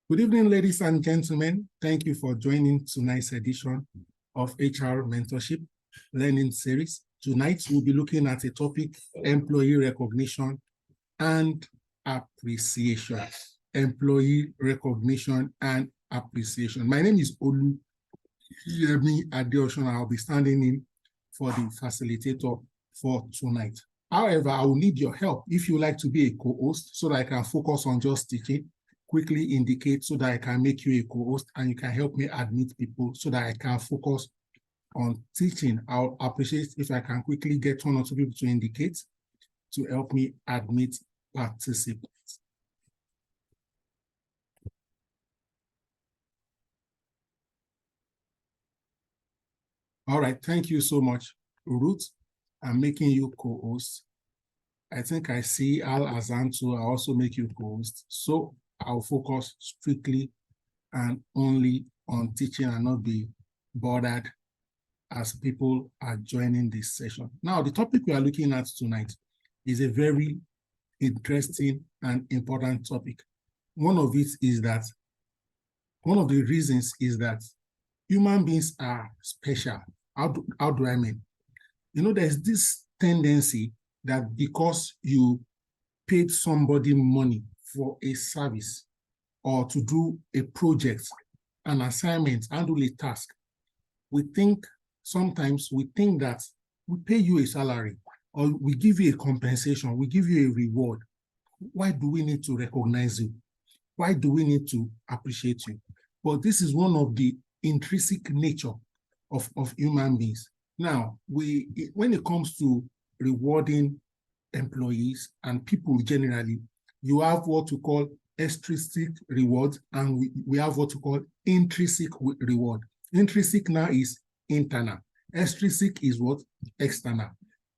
Good evening, ladies and gentlemen. Thank you for joining tonight's edition of HR Mentorship Learning Series. Tonight, we'll be looking at a topic, employee recognition and appreciation. Employee recognition and appreciation. My name is Oluyemi Adeosun. I'll be standing in for the facilitator for tonight. However, I will need your help if you like to be a co-host so that I can focus on just teaching. Quickly indicate so that I can make you a co-host and you can help me admit people so that I can focus on teaching. I'll appreciate if I can quickly get one or two people to indicate to help me admit participants. All right, thank you so much, Ruth. I'm making you co-host. I think I see Al Azanto. I'll also make you co-host. So I'll focus strictly and only on teaching and not be bothered as people are joining this session. Now, the topic we are looking at tonight is a very interesting and important topic. One of the reasons is that human beings are special. How do I mean? You know, there's this tendency that because you paid somebody money for a service or to do a project, an assignment, handle a task, sometimes we think that we pay you a salary or we give you a compensation, we give you a reward. Why do we need to recognize you? Why do we need to appreciate you? But this is one of the intrinsic nature of human beings. Now, when it comes to rewarding employees and people generally, you have what we call extrinsic reward, and we have what we call intrinsic reward. Intrinsic now is internal. Extrinsic is what? External.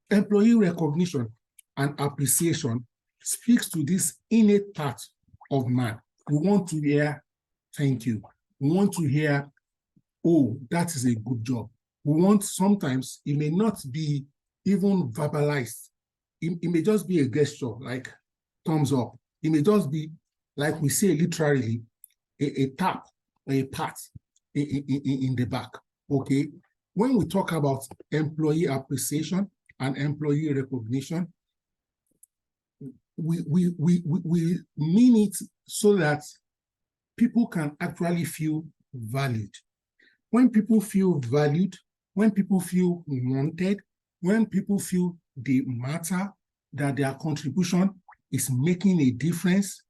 Employee recognition and appreciation speaks to this innate part of man. We want to hear, thank you. We want to hear, oh, that is a good job. We want, sometimes it may not be even verbalized. It may just be a gesture like thumbs up. It may just be, like we say literally, a tap or a pat in the back, okay? When we talk about employee appreciation and employee recognition, we mean it so that people can actually feel valued. When people feel valued, when people feel wanted, when people feel they matter, that their contribution is making a difference,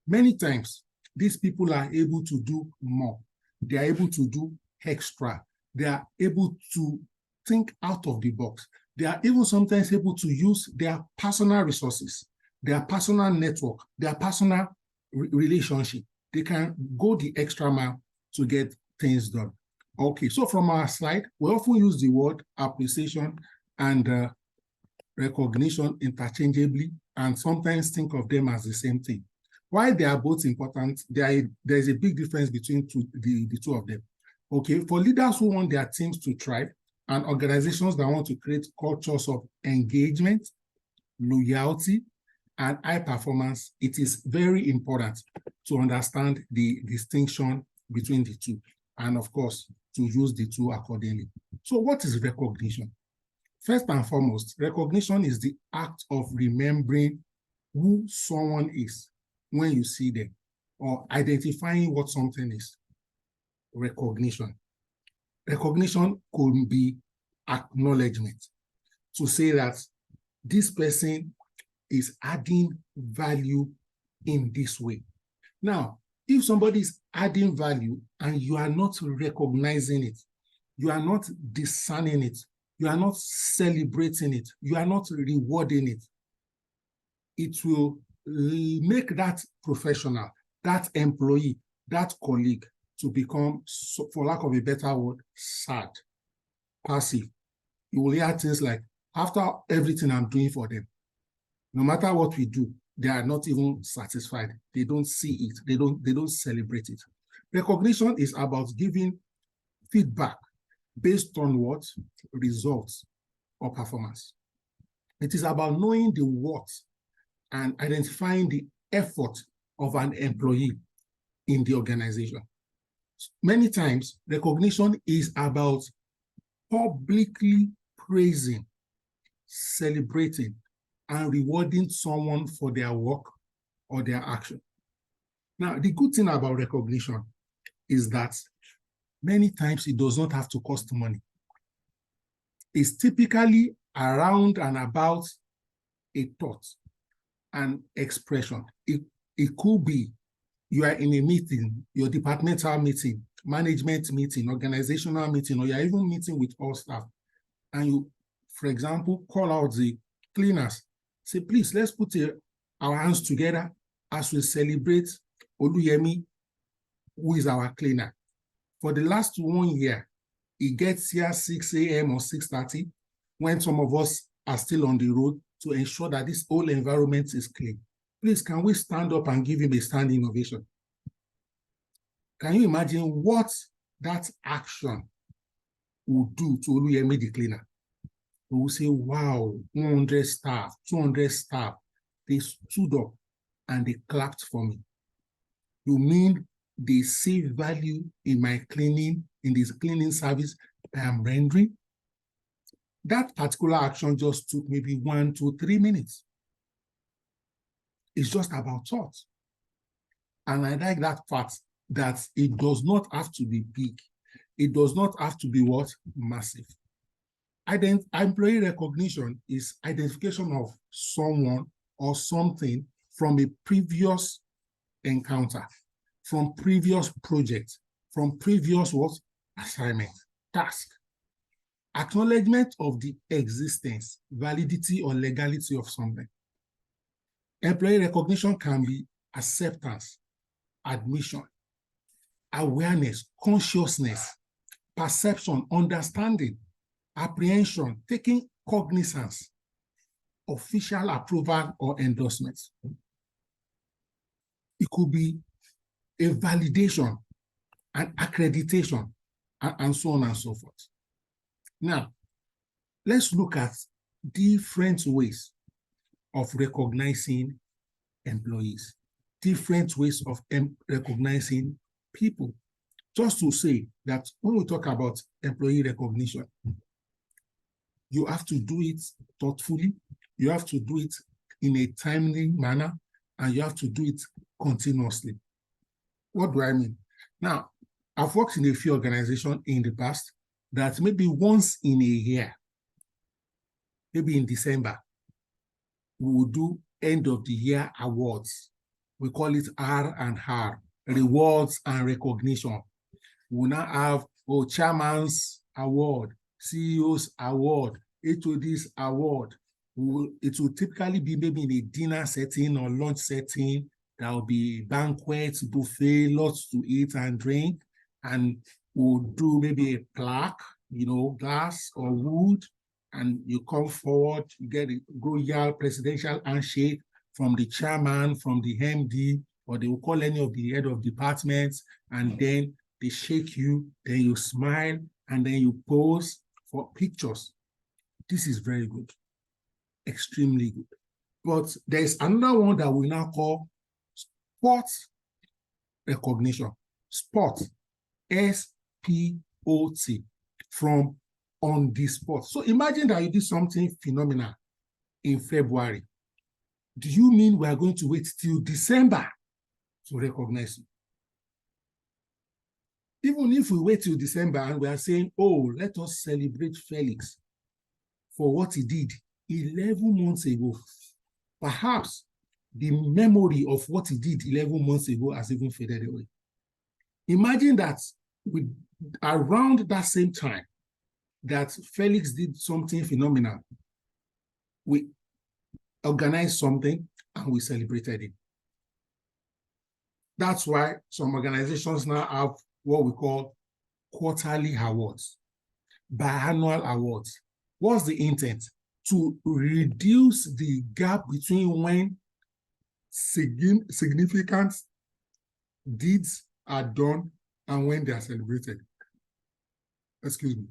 many times these people are able to do more. They are able to do extra. They are able to think out of the box. They are even sometimes able to use their personal resources, their personal network, their personal relationship. They can go the extra mile to get things done. Okay, so from our slide, we often use the word appreciation and recognition interchangeably, and sometimes think of them as the same thing. While they are both important, there's a big difference between the two of them. Okay, for leaders who want their teams to thrive and organizations that want to create cultures of engagement, loyalty, and high performance, it is very important to understand the distinction between the two, and of course, to use the two accordingly. So what is recognition? First and foremost, recognition is the act of remembering who someone is when you see them, or identifying what something is. Recognition. Recognition could be acknowledgement, to say that this person is adding value in this way. Now, if somebody is adding value and you are not recognizing it, you are not discerning it, you are not celebrating it, you are not rewarding it, it will make that professional, that employee, that colleague to become, for lack of a better word, sad, passive. You will hear things like, after everything I'm doing for them, no matter what we do, they are not even satisfied. They don't see it. They don't celebrate it. Recognition is about giving feedback based on what? Results or performance. It is about knowing the what and identifying the effort of an employee in the organization. Many times, recognition is about publicly praising, celebrating, and rewarding someone for their work or their action. Now, the good thing about recognition is that many times it does not have to cost money. It's typically around and about a thought, an expression. It could be you are in a meeting, your departmental meeting, management meeting, organizational meeting, or you're even meeting with all staff, and you, for example, call out the cleaners. Say, please, let's put our hands together as we celebrate Oluyemi, who is our cleaner. For the last 1 year, he gets here 6 a.m. or 6:30 when some of us are still on the road to ensure that this whole environment is clean. Please, can we stand up and give him a standing ovation? Can you imagine what that action will do to Oluyemi the cleaner? We will say, wow, 100 staff, 200 staff, they stood up and they clapped for me. You mean they see value in my cleaning, in this cleaning service that I'm rendering? That particular action just took maybe 1 to 3 minutes. It's just about thought. And I like that part, that it does not have to be big. It does not have to be what? Massive. Employee recognition is identification of someone or something from a previous encounter, from previous project, from previous what? Assignment, task. Acknowledgement of the existence, validity, or legality of something. Employee recognition can be acceptance, admission, awareness, consciousness, perception, understanding, apprehension, taking cognizance, official approval or endorsement. It could be a validation, an accreditation, and so on and so forth. Now, let's look at different ways of recognizing employees, different ways of recognizing people. Just to say that when we talk about employee recognition, you have to do it thoughtfully, you have to do it in a timely manner, and you have to do it continuously. What do I mean? Now, I've worked in a few organizations in the past that maybe once in a year, maybe in December, we will do end of the year awards. We call it R&R, rewards and recognition. We will now have chairman's award, CEO's award, HOD's award. It will typically be maybe in a dinner setting or lunch setting. There will be banquets, buffet, lots to eat and drink, and we'll do maybe a plaque, glass or wood, and you come forward, you get a royal presidential handshake from the chairman, from the MD, or they will call any of the head of departments, and then they shake you, then you smile, and then you pose for pictures. This is very good, extremely good. But there's another one that we now call sports recognition. Sport, S-P-O-T, from on the spot. So imagine that you did something phenomenal in February. Do you mean we are going to wait till December to recognize you? Even if we wait till December and we are saying, oh, let us celebrate Felix for what he did 11 months ago, perhaps the memory of what he did 11 months ago has even faded away. Imagine that around that same time that Felix did something phenomenal, we organized something and we celebrated it. That's why some organizations now have what we call quarterly awards, biannual awards. What's the intent? To reduce the gap between when significant deeds are done and when they are celebrated. Excuse me.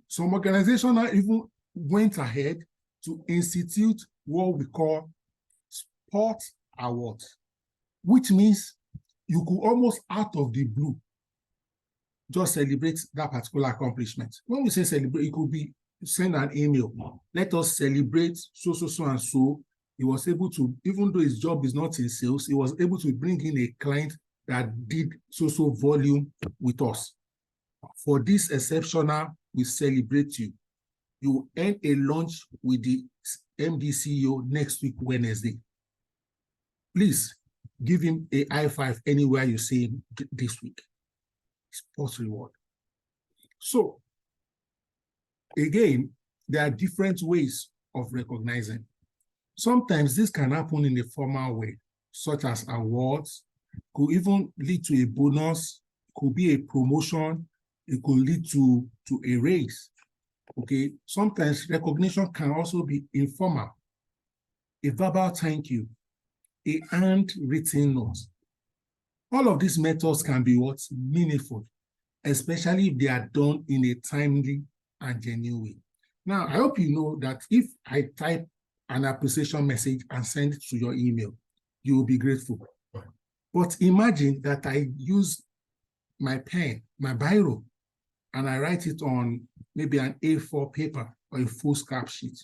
Some organizations now even went ahead to institute what we call sport awards, which means you could almost out of the blue just celebrate that particular accomplishment. When we say celebrate, it could be send an email. Let us celebrate so, so, so, and so. He was able to, even though his job is not in sales, he was able to bring in a client that did so, so volume with us. For this exceptional, we celebrate you. You will earn a lunch with the MD CEO next week, Wednesday. Please give him a high five anywhere you see him this week. Sports reward. So, again, there are different ways of recognizing. Sometimes this can happen in a formal way, such as awards, could even lead to a bonus, could be a promotion, it could lead to a raise. Okay, sometimes recognition can also be informal. A verbal thank you, a handwritten note. All of these methods can be what's meaningful, especially if they are done in a timely and genuine way. Now, I hope you know that if I type an appreciation message and send it to your email, you will be grateful. But imagine that I use my pen, my biro, and I write it on maybe an A4 paper or a full scrap sheet,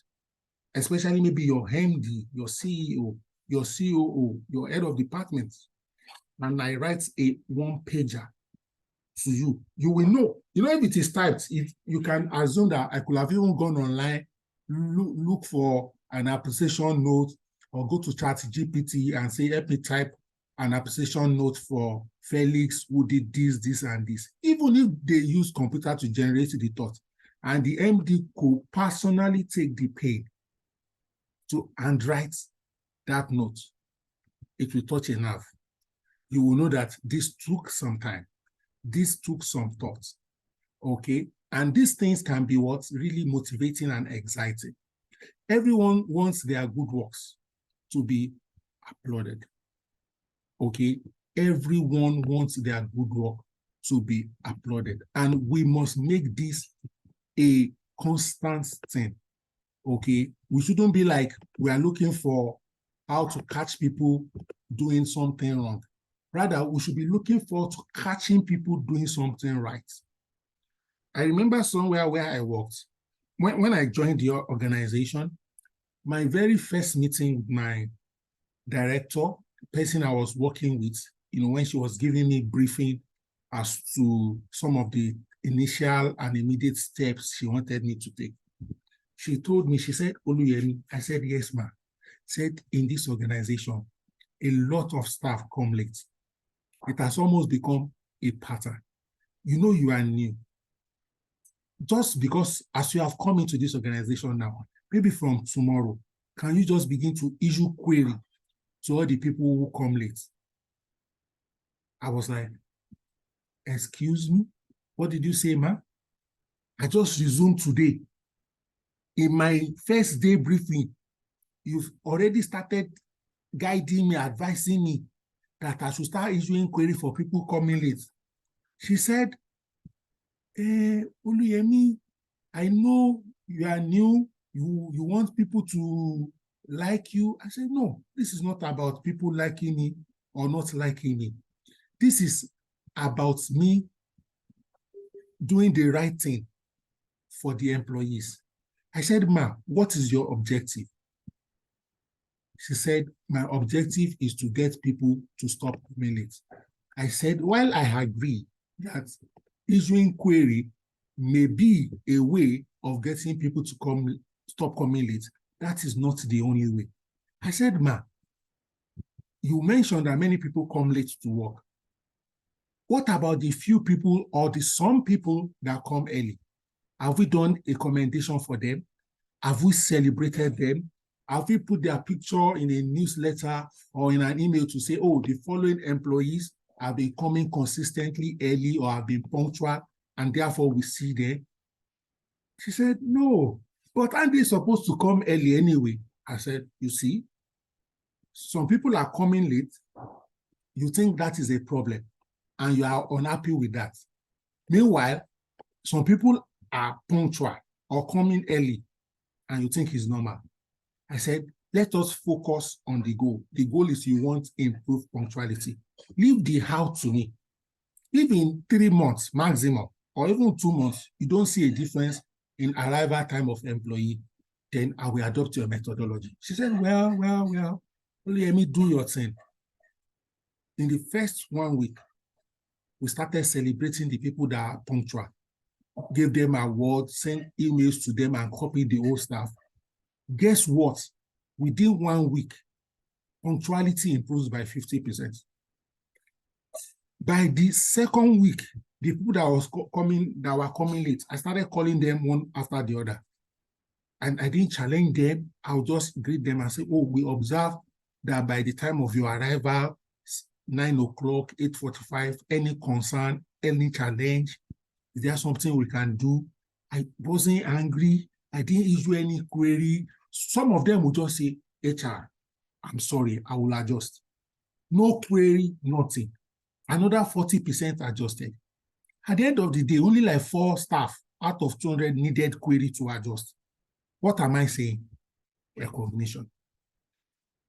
especially maybe your MD, your CEO, your COO, your head of department, and I write a one-pager to you, you will know. You know, if it is typed, you can assume that I could have even gone online, look for an appreciation note, or go to ChatGPT and say, help me type an appreciation note for Felix, who did this, and this. Even if they use computer to generate the thought, and the MD could personally take the pain to handwrite that note, it will touch a nerve. You will know that this took some time. This took some thought, okay? And these things can be what's really motivating and exciting. Everyone wants their good works to be applauded, okay? Everyone wants their good work to be applauded. And we must make this a constant thing, okay? We shouldn't be like, we are looking for how to catch people doing something wrong. Rather, we should be looking forward to catching people doing something right. I remember somewhere where I worked, when I joined the organization, my very first meeting with my director, the person I was working with, you know, when she was giving me briefing as to some of the initial and immediate steps she wanted me to take. She told me, she said, Oluyemi, I said, yes, ma'am. Said, in this organization, a lot of staff come late. It has almost become a pattern. You know you are new. Just because as you have come into this organization now, maybe from tomorrow, can you just begin to issue query to all the people who come late? I was like, excuse me? What did you say, ma'am? I just resumed today. In my first day briefing, you've already started guiding me, advising me that I should start issuing query for people coming late. She said, Oluyemi, I know you are new, you want people to like you. I said, no, this is not about people liking me or not liking me. This is about me doing the right thing for the employees. I said, ma, what is your objective? She said, my objective is to get people to stop coming late. I said, while I agree that issuing query may be a way of getting people to stop coming late, that is not the only way. I said, ma, you mentioned that many people come late to work. What about the few people or the some people that come early? Have we done a commendation for them? Have we celebrated them? Have we put their picture in a newsletter or in an email to say, oh, the following employees have been coming consistently early or have been punctual, and therefore we see them? She said, no, but aren't they supposed to come early anyway? I said, you see, some people are coming late. You think that is a problem, and you are unhappy with that. Meanwhile, some people are punctual or coming early, and you think it's normal. I said, Let us focus on the goal. The goal is you want improved punctuality. Leave the how to me. If in 3 months maximum, or even 2 months, you don't see a difference in arrival time of employee, then I will adopt your methodology. She said, well, let me do your thing. In the first 1 week, we started celebrating the people that are punctual, gave them awards, sent emails to them, and copied the whole staff. Guess what? Within 1 week, punctuality improves by 50%. By the second week, the people that were coming late, I started calling them one after the other. And I didn't challenge them. I'll just greet them and say, oh, we observe that by the time of your arrival, 9 o'clock, 8:45, any concern, any challenge, is there something we can do? I wasn't angry. I didn't issue any query. Some of them would just say, HR, I'm sorry, I will adjust. No query, nothing. Another 40% adjusted. At the end of the day, only like 4 staff out of 200 needed query to adjust. What am I saying? Recognition.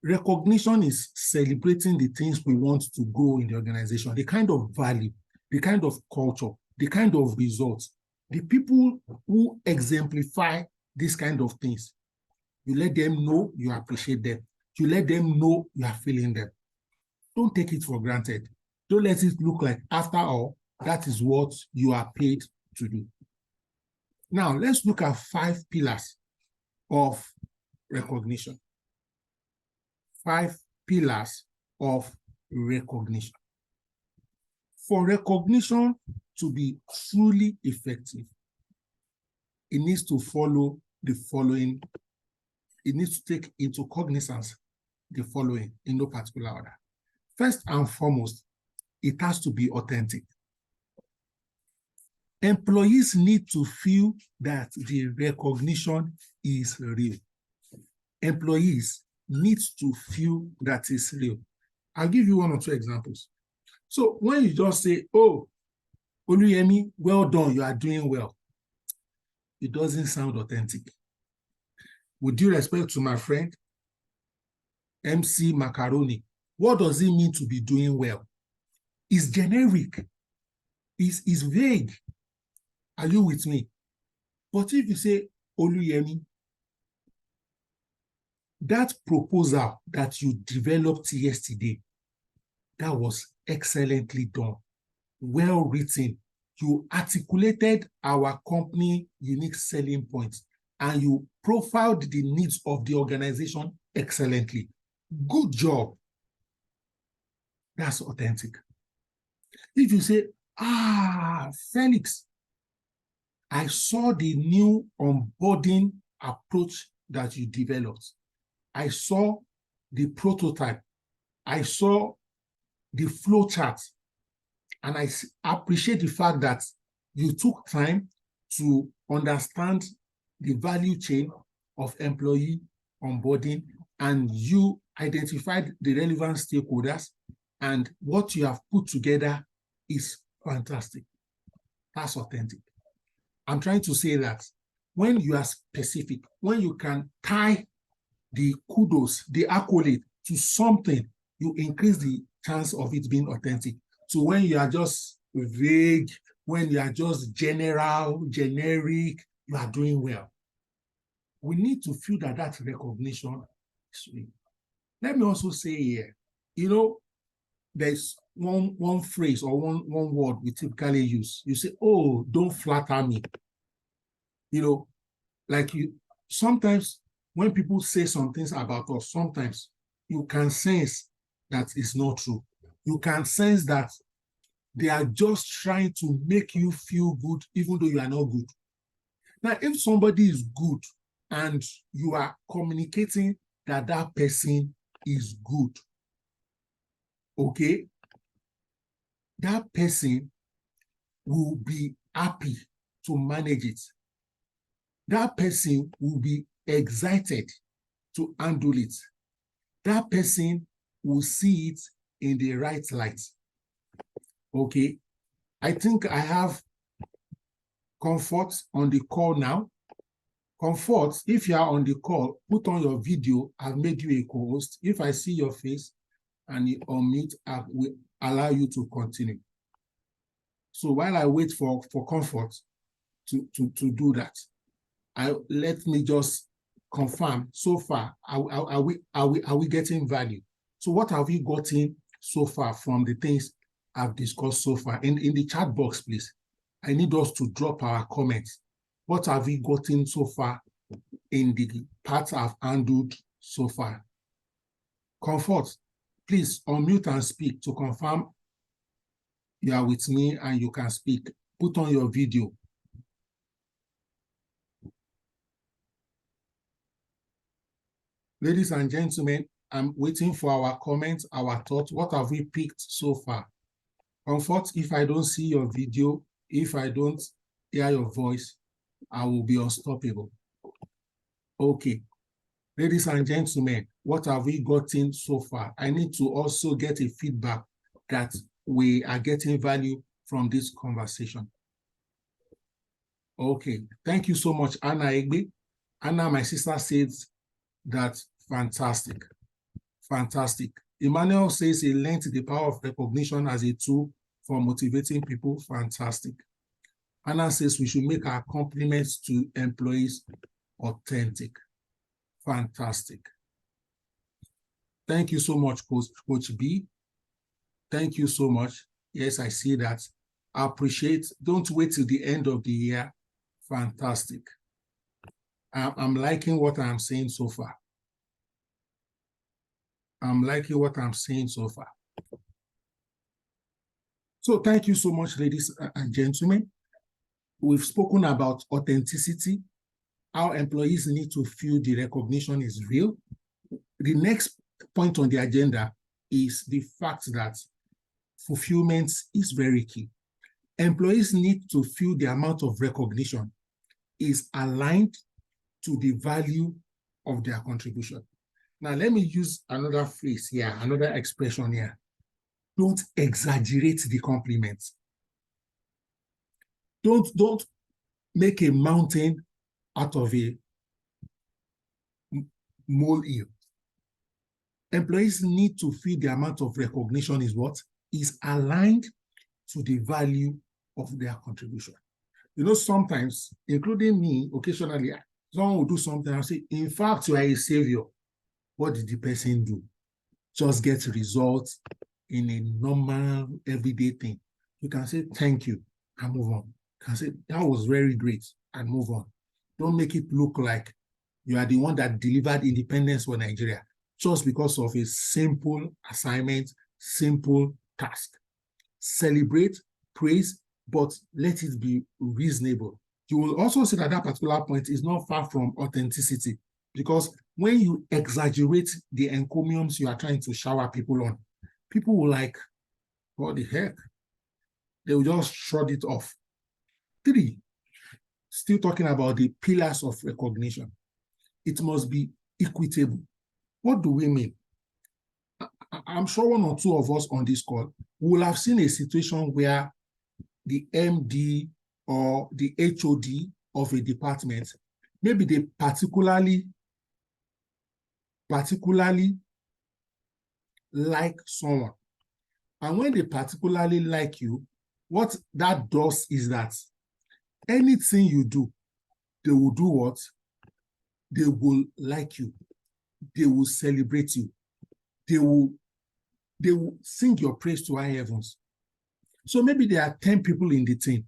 Recognition is celebrating the things we want to grow in the organization, the kind of value, the kind of culture, the kind of results, the people who exemplify these kind of things. You let them know you appreciate them. You let them know you are feeling them. Don't take it for granted. Don't let it look like, after all, that is what you are paid to do. Now, let's look at 5 pillars of recognition. 5 pillars of recognition. For recognition to be truly effective, it needs to follow the following. It needs to take into cognizance the following in no particular order. First and foremost, it has to be authentic. Employees need to feel that the recognition is real. Employees need to feel that it's real. I'll give you 1 or 2 examples. So when you just say, oh, Oluyemi, well done, you are doing well, it doesn't sound authentic. With due respect to my friend, MC Macaroni, what does it mean to be doing well? It's generic. It's vague. Are you with me? But if you say, Oluyemi, that proposal that you developed yesterday, that was excellently done, well written. You articulated our company unique selling points, and you profiled the needs of the organization excellently. Good job. That's authentic. If you say, Felix, I saw the new onboarding approach that you developed. I saw the prototype. I saw the flow chart. And I appreciate the fact that you took time to understand the value chain of employee onboarding, and you identified the relevant stakeholders, and what you have put together is fantastic. That's authentic. I'm trying to say that when you are specific, when you can tie the kudos, the accolade to something, you increase the chance of it being authentic. So when you are just vague, when you are just general, generic, you are doing well. We need to feel that that recognition is real. Let me also say here, there's one phrase or one word we typically use. You say, oh, don't flatter me. Sometimes when people say some things about us, sometimes you can sense that it's not true. You can sense that they are just trying to make you feel good, even though you are not good. Now, if somebody is good and you are communicating that that person is good, okay, that person will be happy to manage it. That person will be excited to handle it. That person will see it in the right light. Okay, I think I have Comfort on the call now. Comfort, if you are on the call, put on your video. I've made you a co-host. If I see your face and you unmute, I will allow you to continue. So while I wait for Comfort to do that, let me just confirm so far, are we getting value? So what have you gotten so far from the things I've discussed so far? In the chat box, please, I need us to drop our comments. What have we gotten so far in the parts I've handled so far? Comfort, please unmute and speak to confirm you are with me and you can speak. Put on your video. Ladies and gentlemen, I'm waiting for our comments, our thoughts. What have we picked so far? Comfort, if I don't see your video, if I don't hear your voice, I will be unstoppable. Okay. Ladies and gentlemen, what have we gotten so far? I need to also get a feedback that we are getting value from this conversation. Okay. Thank you so much, Anna Egbe. Anna, my sister, says that fantastic. Fantastic. Emmanuel says he learned the power of recognition as a tool for motivating people. Fantastic. Anna says we should make our compliments to employees authentic. Fantastic. Thank you so much, Coach B. Thank you so much. Yes, I see that. I appreciate. Don't wait till the end of the year. Fantastic. I'm liking what I'm saying so far. I'm liking what I'm saying so far. So thank you so much, ladies and gentlemen. We've spoken about authenticity, how employees need to feel the recognition is real. The next point on the agenda is the fact that fulfillment is very key. Employees need to feel the amount of recognition is aligned to the value of their contribution. Now, let me use another phrase here, another expression here. Don't exaggerate the compliments. Don't make a mountain out of a molehill. Employees need to feel the amount of recognition is what? Is aligned to the value of their contribution. You know, sometimes, including me, occasionally, someone will do something and say, in fact, you are a savior. What did the person do? Just get results in a normal, everyday thing. You can say, thank you, and move on. You can say, that was very great, and move on. Don't make it look like you are the one that delivered independence for Nigeria just because of a simple assignment, simple task. Celebrate, praise, but let it be reasonable. You will also see that that particular point is not far from authenticity, because when you exaggerate the encomiums you are trying to shower people on, people will like, what the heck? They will just shrug it off. 3, still talking about the pillars of recognition. It must be equitable. What do we mean? I'm sure one or two of us on this call will have seen a situation where the MD or the HOD of a department, maybe they particularly like someone. And when they particularly like you, what that does is that anything you do, they will do what? They will like you. They will celebrate you. They will sing your praise to high heavens. So maybe there are 10 people in the team.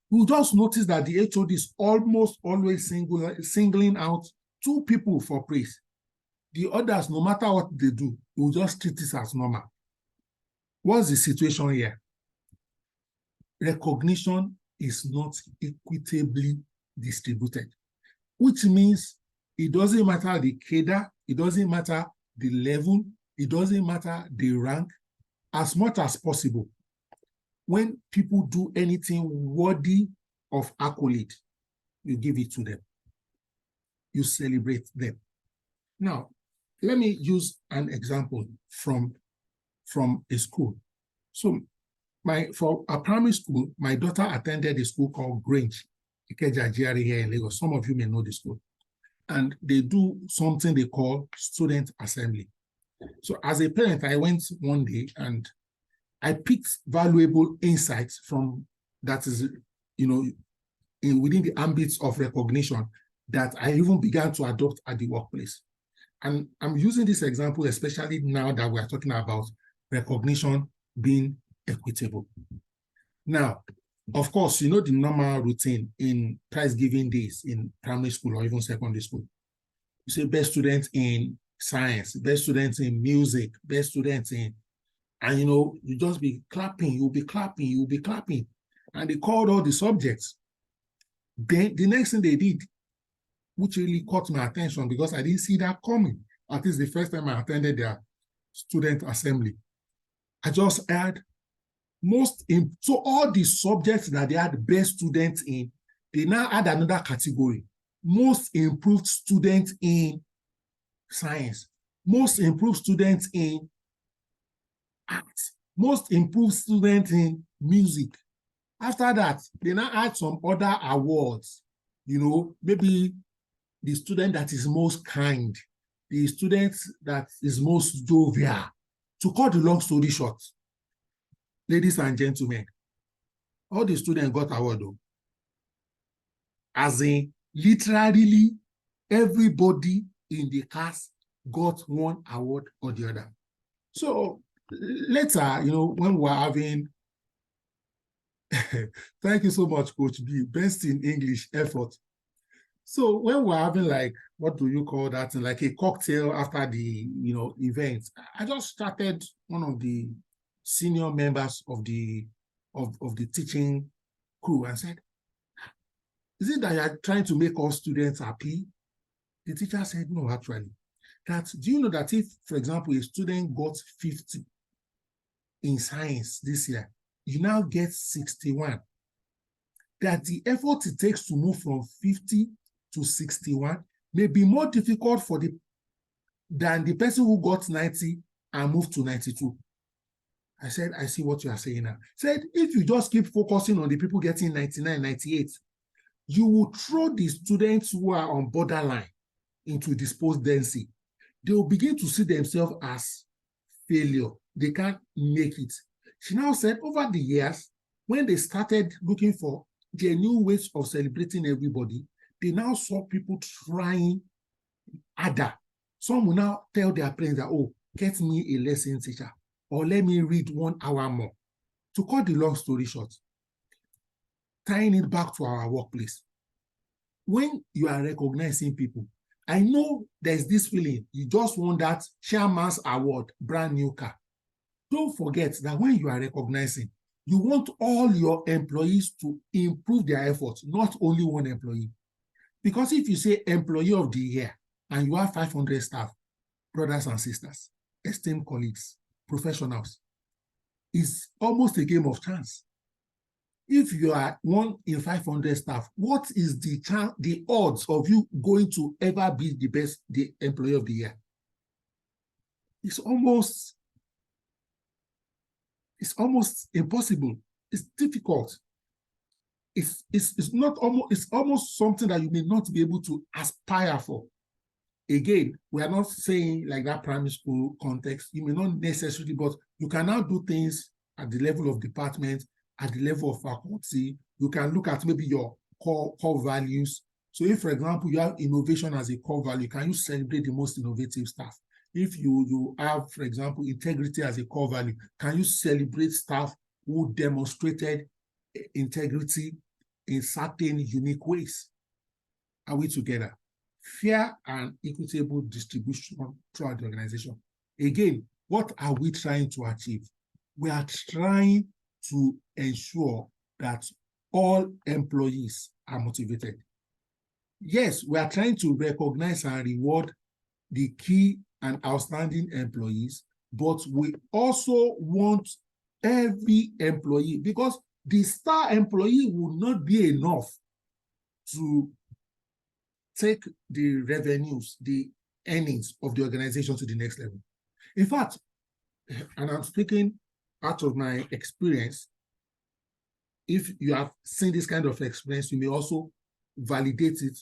You'll just notice that the HOD is almost always singling out 2 people for praise. The others, no matter what they do, will just treat this as normal. What's the situation here? Recognition is not equitably distributed, which means it doesn't matter the cadre, it doesn't matter the level, it doesn't matter the rank, as much as possible. When people do anything worthy of accolade, you give it to them. You celebrate them. Now, let me use an example from a school. So for a primary school, my daughter attended a school called Grange, Ikeja GRA here in Lagos. Some of you may know the school. and they do something they call student assembly. So as a parent, I went one day and I picked valuable insights from that is, within the ambits of recognition that I even began to adopt at the workplace. And I'm using this example, especially now that we're talking about recognition being equitable. Now, of course, the normal routine in prize giving days in primary school or even secondary school. You say best students in science, best students in music, best students in, and you just be clapping, you'll be clapping. And they called all the subjects. Then the next thing they did, which really caught my attention because I didn't see that coming, at least the first time I attended their student assembly, I just had so all the subjects that they had best students in, they now add another category: most improved students in science, most improved students in arts, most improved students in music. After that, they now add some other awards, maybe the student that is most kind, the student that is most jovial. To cut the long story short, ladies and gentlemen, all the students got award though. As in, literally everybody in the class got one award or the other. So later, when we're having thank you so much, Coach B, best in English effort. So when we're having what do you call that? Like a cocktail after the, event, I just started one of the senior members of the teaching crew and said, is it that you're trying to make all students happy? The teacher said, no, actually. Do you know that if, for example, a student got 50 in science this year, you now get 61, that the effort it takes to move from 50 to 61 may be more difficult than the person who got 90 and moved to 92. I said, I see what you are saying now. Said, if you just keep focusing on the people getting 99, 98, you will throw the students who are on borderline into despondency. They will begin to see themselves as failure. They can't make it. She now said, over the years, when they started looking for their new ways of celebrating everybody, they now saw people trying harder. Some will now tell their parents that, oh, get me a lesson teacher, or let me read 1 hour more. To cut the long story short, tying it back to our workplace, when you are recognizing people, I know there's this feeling, you just want that chairman's award, brand new car. Don't forget that when you are recognizing, you want all your employees to improve their efforts, not only one employee. Because if you say employee of the year and you have 500 staff, brothers and sisters, esteemed colleagues, professionals, it's almost a game of chance. If you are 1 in 500 staff, what is the odds of you going to ever be the employee of the year? It's almost impossible. It's difficult. It's almost something that you may not be able to aspire for. Again, we are not saying like that primary school context. You may not necessarily, but you can now do things at the level of department, at the level of faculty. You can look at maybe your core values. So if, for example, you have innovation as a core value, can you celebrate the most innovative staff? If you have, for example, integrity as a core value, can you celebrate staff who demonstrated integrity in certain unique ways? Are we together? Fair and equitable distribution throughout the organization. Again, what are we trying to achieve? We are trying to ensure that all employees are motivated. Yes, we are trying to recognize and reward the key and outstanding employees, but we also want every employee, because the star employee will not be enough to take the revenues, the earnings of the organization to the next level. In fact, and I'm speaking out of my experience, if you have seen this kind of experience, you may also validate it.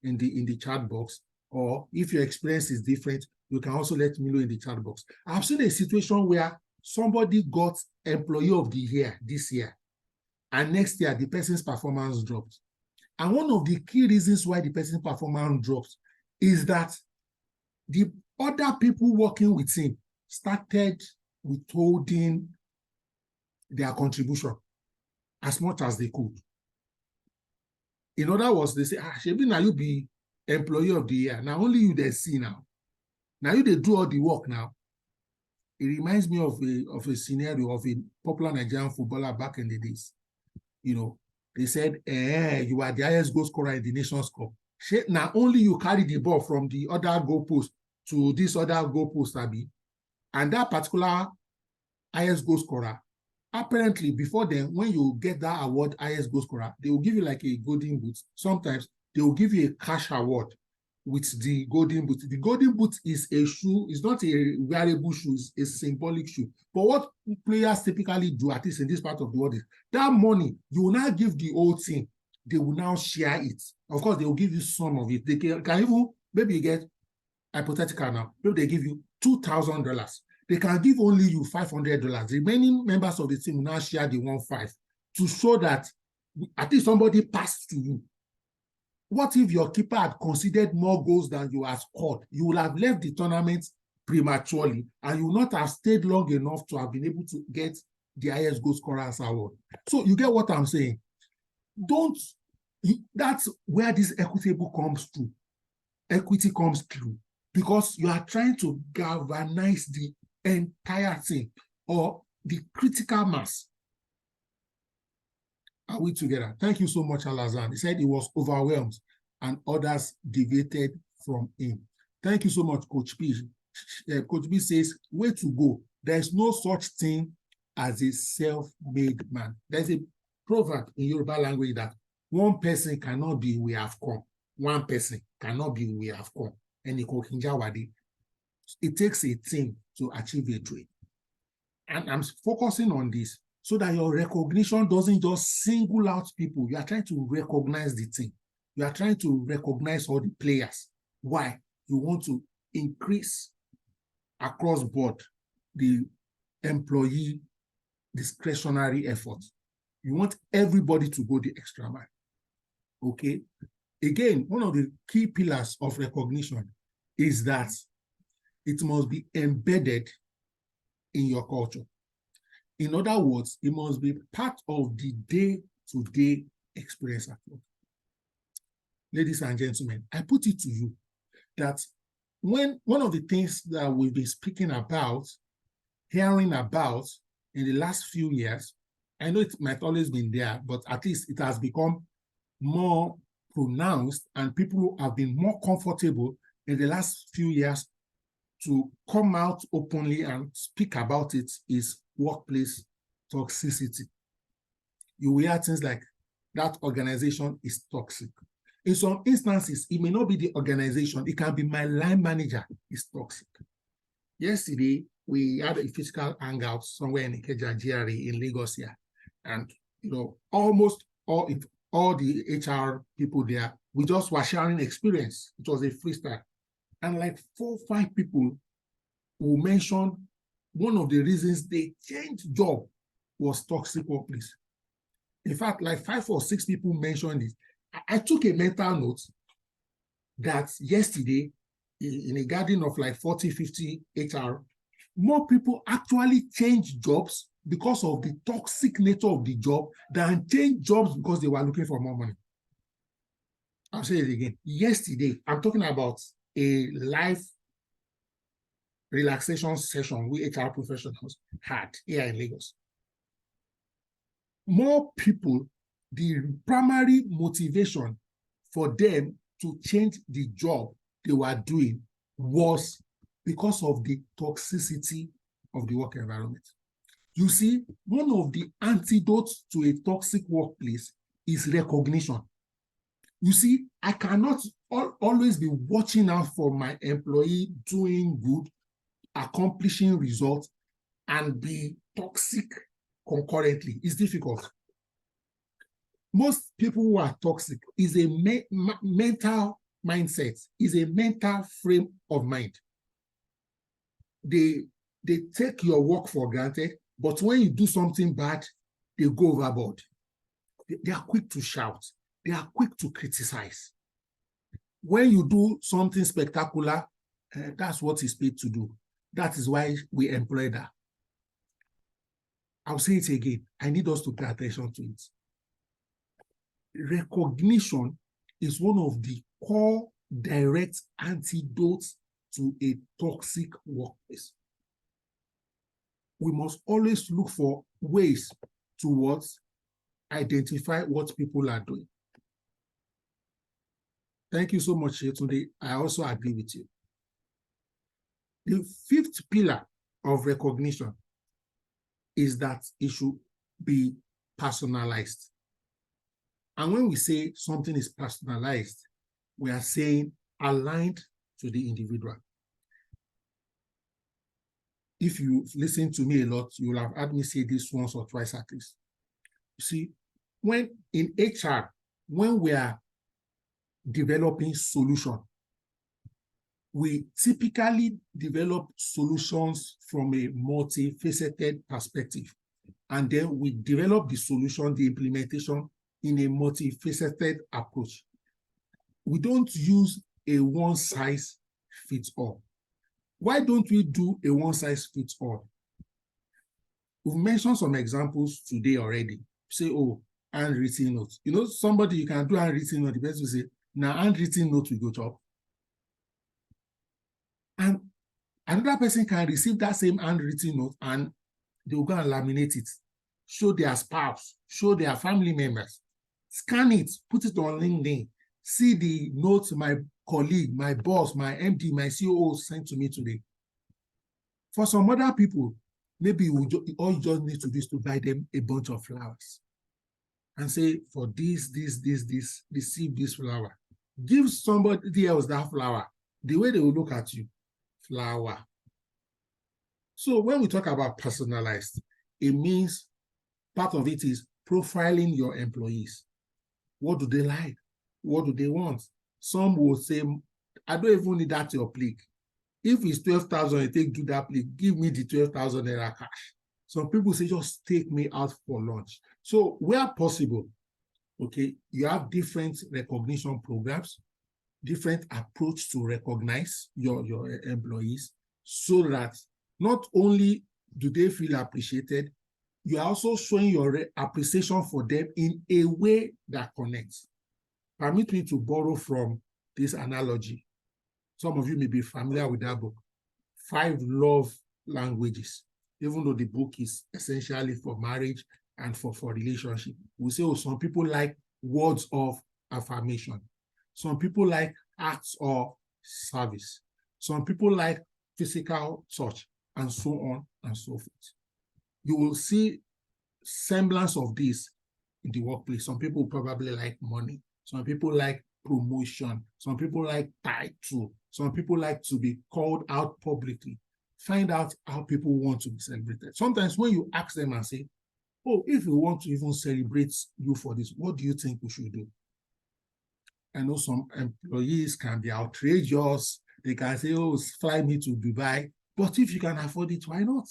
in the chat box, or if your experience is different, you can also let me know in the chat box. I've seen a situation where somebody got employee of the year this year, and next year the person's performance dropped. And one of the key reasons why the person's performance drops is that the other people working with him started withholding their contribution as much as they could. In other words, they say, Shebi, now you be employee of the year. Now only you they see now. Now you they do all the work now. It reminds me of a scenario of a popular Nigerian footballer back in the days. You know, they said, you are the highest goal scorer in the Nations Cup. Now only you carry the ball from the other goalpost to this other goalpost, Abi. And that particular highest goal scorer, apparently before then, when you get that award, highest goal scorer, they will give you like a golden boot. Sometimes they will give you a cash award with the golden boot. The golden boot is a shoe. It's not a wearable shoe. It's a symbolic shoe. But what players typically do, at least in this part of the world, is that money, you will now give the whole team. They will now share it. Of course, they will give you some of it. They can even, maybe you get, hypothetical now, maybe they give you $2,000. They can give only you $500. The remaining members of the team will now share the 1,500 to show that at least somebody passed to you. What if your keeper had conceded more goals than you have scored? You will have left the tournament prematurely, and you will not have stayed long enough to have been able to get the highest goal scorers award. So you get what I'm saying? That's where this equitable comes through. Equity comes through because you are trying to galvanize the entire thing or the critical mass. Are we together? Thank you so much, Alazan. He said he was overwhelmed and others deviated from him. Thank you so much, Coach B. Coach B says, way to go. There is no such thing as a self-made man. There's a proverb in Yoruba language that one person cannot be we have come. One person cannot be we have come. And it takes a team to achieve a dream. And I'm focusing on this so that your recognition doesn't just single out people. You are trying to recognize the team. You are trying to recognize all the players. Why? You want to increase across board the employee discretionary effort. You want everybody to go the extra mile. Okay? Again, one of the key pillars of recognition is that it must be embedded in your culture. In other words, it must be part of the day-to-day experience at work. Ladies and gentlemen, I put it to you that when one of the things that we've been speaking about, hearing about in the last few years, I know it might always been there, but at least it has become more pronounced and people have been more comfortable in the last few years to come out openly and speak about it is workplace toxicity. You will hear things like that organization is toxic. In some instances, it may not be the organization, it can be my line manager is toxic. Yesterday, we had a physical hangout somewhere in Ikeja GRA in Lagos here. And almost all the HR people there, we just were sharing experience. It was a freestyle. And like 4 or 5 people who mentioned one of the reasons they changed job was toxic workplace. In fact, like 5 or 6 people mentioned it. I took a mental note that yesterday, in a garden of like 40, 50 HR, more people actually changed jobs because of the toxic nature of the job than changed jobs because they were looking for more money. I'll say it again. Yesterday, I'm talking about a live relaxation session we HR professionals had here in Lagos. More people, the primary motivation for them to change the job they were doing was because of the toxicity of the work environment. You see, one of the antidotes to a toxic workplace is recognition. You see, I cannot always be watching out for my employee doing good, accomplishing results, and be toxic concurrently. It's difficult. Most people who are toxic is a mental mindset is a mental frame of mind. They take your work for granted, but when you do something bad, they go overboard. They are quick to shout. They are quick to criticize. When you do something spectacular, that's what he's paid to do. That is why we employ that. I'll say it again. I need us to pay attention to it. Recognition is one of the core direct antidotes to a toxic workplace. We must always look for ways to identify what people are doing. Thank you so much, today. I also agree with you. The fifth pillar of recognition is that it should be personalized. And when we say something is personalized, we are saying aligned to the individual. If you listen to me a lot, you will have heard me say this once or twice at least. You see, when in HR, when we are developing solution, we typically develop solutions from a multifaceted perspective. And then we develop the solution, the implementation in a multifaceted approach. We don't use a one-size-fits-all. Why don't we do a one-size-fits-all? We've mentioned some examples today already. Say, oh, handwritten notes. You know, somebody you can do handwritten note, the person will say, now handwritten note we go chop. And another person can receive that same handwritten note and they will go and laminate it, show their spouse, show their family members, scan it, put it on LinkedIn, see the notes my colleague, my boss, my MD, my COO sent to me today. For some other people, maybe all you just need to do is to buy them a bunch of flowers and say, for this, receive this flower. Give somebody else that flower. The way they will look at you, flower. So when we talk about personalized, it means part of it is profiling your employees. What do they like? What do they want? Some will say, I don't even need that your plate. If it's 12,000, you take do that plate, give me the 12,000 naira cash. Some people say, just take me out for lunch. So where possible, okay, you have different recognition programs, different approach to recognize your employees, so that not only do they feel appreciated, you are also showing your appreciation for them in a way that connects. Permit me to borrow from this analogy. Some of you may be familiar with that book, 5 Love Languages, even though the book is essentially for marriage and for relationship. We say, oh, some people like words of affirmation. Some people like acts of service. Some people like physical touch, and so on and so forth. You will see semblance of this in the workplace. Some people probably like money. Some people like promotion. Some people like title. Some people like to be called out publicly. Find out how people want to be celebrated. Sometimes when you ask them and say, oh, if we want to even celebrate you for this, what do you think we should do? I know some employees can be outrageous. They can say, oh, fly me to Dubai. But if you can afford it, why not?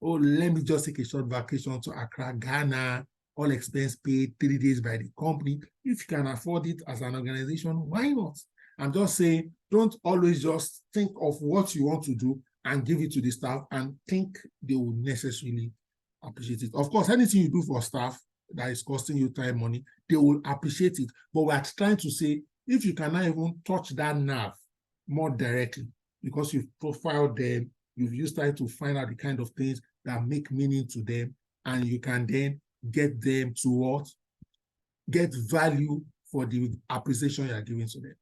Oh, let me just take a short vacation to Accra, Ghana, all expense paid, 3 days by the company. If you can afford it as an organization, why not? I'm just saying, don't always just think of what you want to do and give it to the staff and think they will necessarily appreciate it. Of course, anything you do for staff that is costing you time, money, they will appreciate it. But we're trying to say, if you cannot even touch that nerve more directly, because you've profiled them, you've used time to find out the kind of things that make meaning to them, and you can then get them to what? Get value for the appreciation you're giving to them.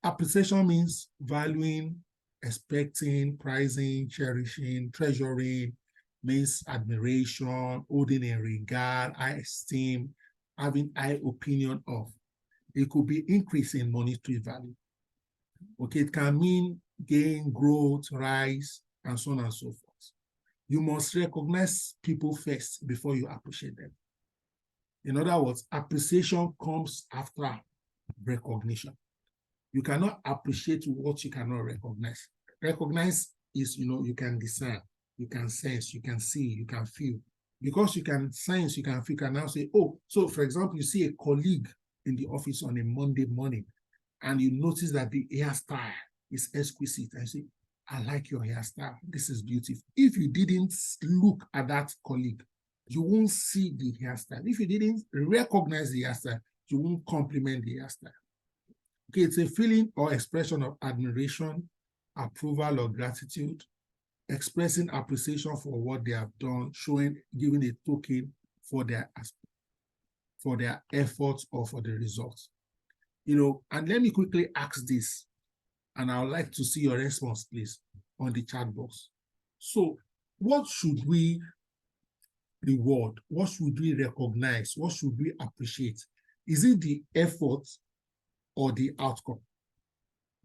Appreciation means valuing, expecting, prizing, cherishing, treasuring, means admiration, holding in regard, high esteem, having high opinion of. It could be increase in monetary value. Okay, it can mean gain, growth, rise, and so on and so forth. You must recognize people first before you appreciate them. In other words, appreciation comes after recognition. You cannot appreciate what you cannot recognize. Recognize is, you can discern, you can sense, you can see, you can feel. Because you can sense, you can feel, you can now say, oh, so for example, you see a colleague in the office on a Monday morning, and you notice that the hairstyle is exquisite, and you say, I like your hairstyle, this is beautiful. If you didn't look at that colleague, you won't see the hairstyle. If you didn't recognize the hairstyle, you won't compliment the hairstyle. Okay, it's a feeling or expression of admiration, approval, or gratitude, expressing appreciation for what they have done, giving a token for their efforts or for the results. And let me quickly ask this, and I would like to see your response, please, on the chat box. So, what should we reward? What should we recognize? What should we appreciate? Is it the effort or the outcome?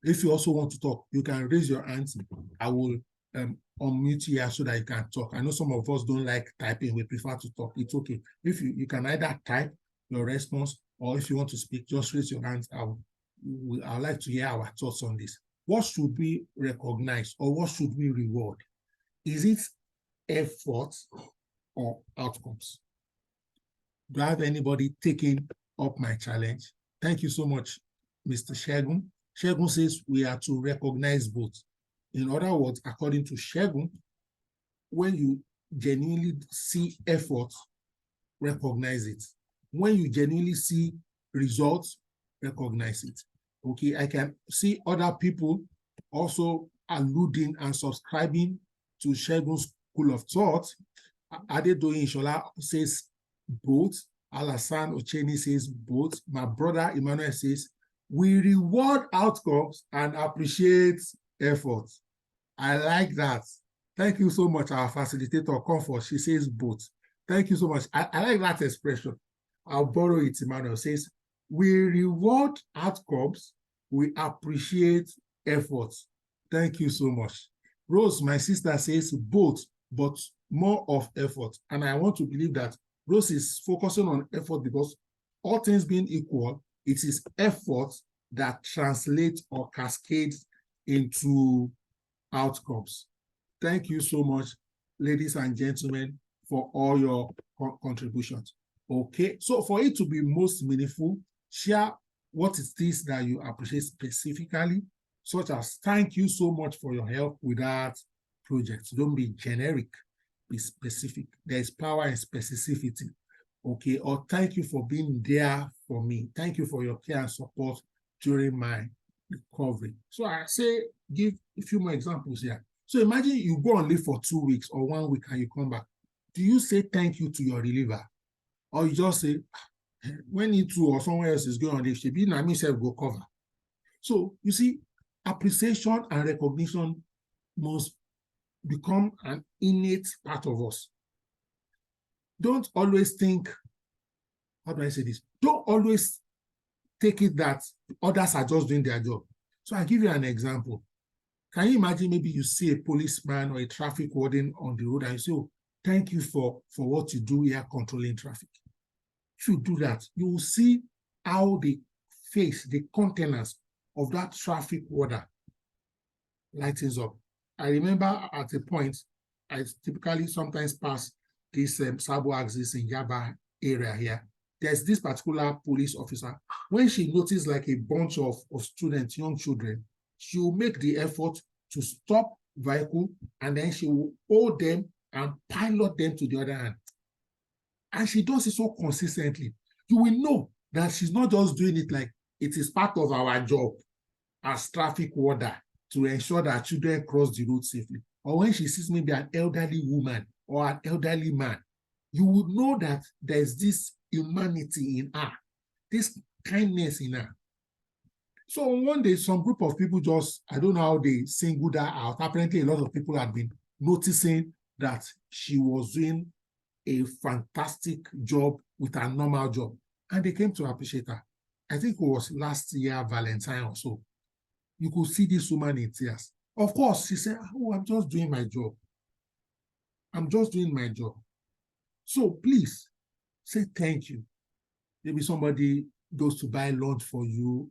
If you also want to talk, you can raise your hands. I will unmute you here so that you can talk. I know some of us don't like typing. We prefer to talk. It's okay. If you can either type your response, or if you want to speak, just raise your hands. I'd like to hear our thoughts on this. What should we recognize, or what should we reward? Is it effort or outcomes? Do I have anybody taking up my challenge? Thank you so much, Mr. Shegun. Shegun says we are to recognize both. In other words, according to Shegun, when you genuinely see effort, recognize it. When you genuinely see results, recognize it. Okay, I can see other people also alluding and subscribing to Shegun's school of thought. Adedoyin Ishola says both. Alassane Ocheni says both. My brother Emmanuel says, we reward outcomes and appreciate effort. I like that. Thank you so much, our facilitator, Comfort. She says both. Thank you so much. I like that expression. I'll borrow it. Emmanuel says, we reward outcomes, we appreciate efforts. Thank you so much. Rose, my sister, says both, but more of effort. And I want to believe that Rose is focusing on effort because all things being equal, it is effort that translates or cascades into outcomes. Thank you so much, ladies and gentlemen, for all your contributions. Okay, so for it to be most meaningful, share what it is that you appreciate specifically, such as thank you so much for your help with that project. Don't be generic, be specific. There is power in specificity. Okay, or thank you for being there for me. Thank you for your care and support during my recovery. So I say, give a few more examples here. So imagine you go on leave for 2 weeks or 1 week and you come back. Do you say thank you to your reliever? Or you just say, when you two or someone else is going on leave, should be na me self go cover. So you see, appreciation and recognition must become an innate part of us. Don't always think, how do I say this? Don't always take it that others are just doing their job. So I'll give you an example. Can you imagine maybe you see a policeman or a traffic warden on the road and you say, oh, thank you for what you do here controlling traffic. If you do that, you will see how the face, the countenance of that traffic warden lightens up. I remember at a point, I typically sometimes pass this Sabo axis in Yaba area here. There's this particular police officer. When she noticed like a bunch of students, young children, she will make the effort to stop vehicle and then she will hold them and pilot them to the other hand. And she does it so consistently. You will know that she's not just doing it like it is part of our job as traffic warden to ensure that children cross the road safely. Or when she sees maybe an elderly woman or an elderly man, you would know that there's this humanity in her, this kindness in her. So one day, some group of people just, I don't know how they singled her out. Apparently, a lot of people had been noticing that she was doing a fantastic job with her normal job. And they came to appreciate her. I think it was last year, Valentine or so. You could see this woman in tears. Of course, she said, oh, I'm just doing my job. I'm just doing my job. So please, say thank you. Maybe somebody goes to buy lunch for you,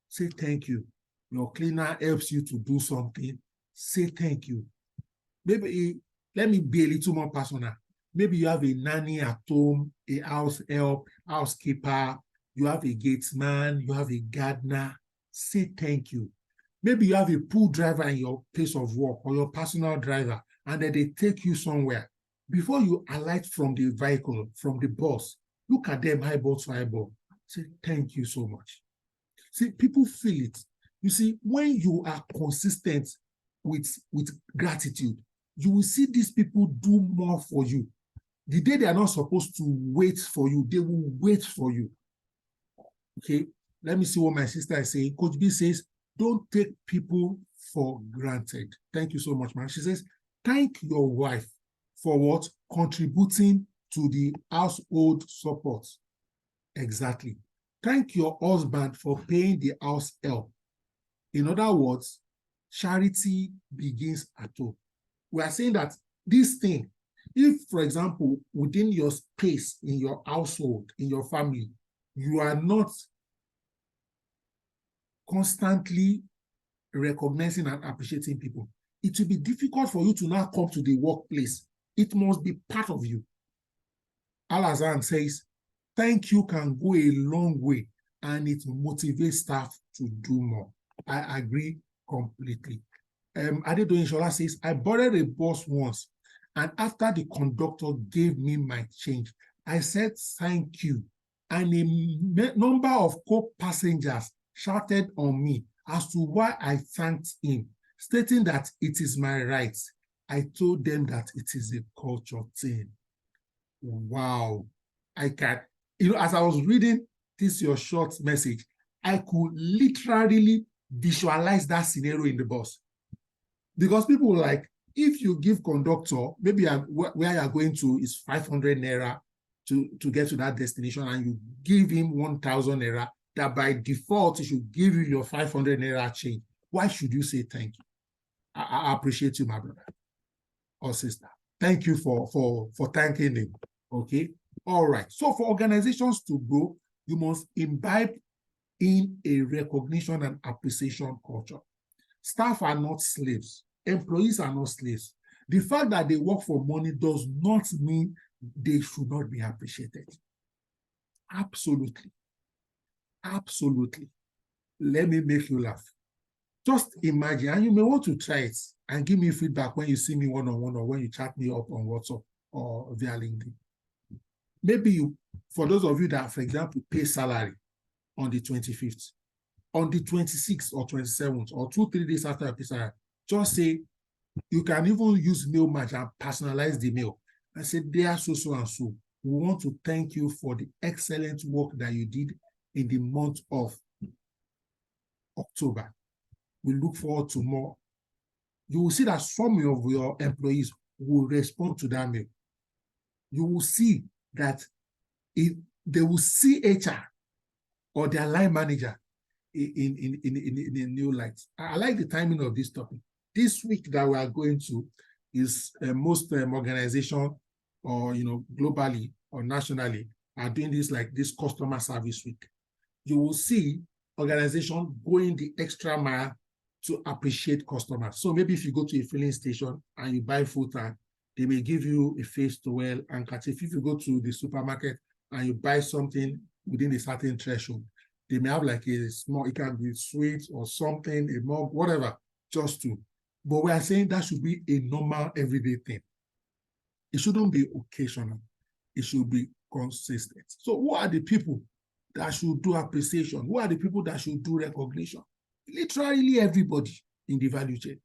say thank you. Your cleaner helps you to do something, say thank you. Maybe, let me be a little more personal. Maybe you have a nanny at home, a house help, housekeeper, you have a gatesman, you have a gardener, say thank you. Maybe you have a pool driver in your place of work or your personal driver, and then they take you somewhere. Before you alight from the vehicle, from the bus, look at them eyeball to eyeball. Say, thank you so much. See, people feel it. You see, when you are consistent with gratitude, you will see these people do more for you. The day they are not supposed to wait for you, they will wait for you. Okay, let me see what my sister is saying. Coach B says, don't take people for granted. Thank you so much, man. She says, thank your wife for what? Contributing to the household support. Exactly. Thank your husband for paying the house help. In other words, charity begins at home. We are saying that this thing, if, for example, within your space, in your household, in your family, you are not constantly recognizing and appreciating people, it will be difficult for you to now come to the workplace. It must be part of you. Al-Azhan says, thank you can go a long way, and it motivates staff to do more. I agree completely. Adedoyin Shola says, I boarded a bus once, and after the conductor gave me my change, I said thank you, and a number of co-passengers shouted on me as to why I thanked him, stating that it is my right. I told them that it is a culture thing. Wow. I can, as I was reading this, your short message, I could literally visualize that scenario in the bus. Because people were like, if you give conductor, maybe where you're going to is 500 naira to get to that destination, and you give him 1,000 naira, that by default, he should give you your 500 naira change. Why should you say thank you? I appreciate you, my brother or sister. Thank you for thanking him. Okay. All right. So for organizations to grow, you must imbibe in a recognition and appreciation culture. Staff are not slaves. Employees are not slaves. The fact that they work for money does not mean they should not be appreciated. Absolutely. Absolutely. Let me make you laugh. Just imagine, and you may want to try it and give me feedback when you see me one-on-one or when you chat me up on WhatsApp or via LinkedIn. Maybe you, for those of you that, for example, pay salary on the 25th, on the 26th or 27th, or 2-3 days after you pay salary, just say, you can even use mail match and personalize the mail and say, dear so and so, we want to thank you for the excellent work that you did in the month of October. We look forward to more. You will see that some of your employees will respond to that mail. You will see that they will see HR or their line manager in a new light. I like the timing of this topic. This week that we are going to is most organizations, or globally or nationally, are doing this, like this customer service week. You will see organizations going the extra mile to appreciate customers. So maybe if you go to a filling station and you buy food tank, they may give you a face towel and kerchief. If you go to the supermarket and you buy something within a certain threshold, they may have like a small, it can be sweet or something, a mug, whatever, just to. But we are saying that should be a normal, everyday thing. It shouldn't be occasional. It should be consistent. So who are the people that should do appreciation? Who are the people that should do recognition? Literally everybody in the value chain.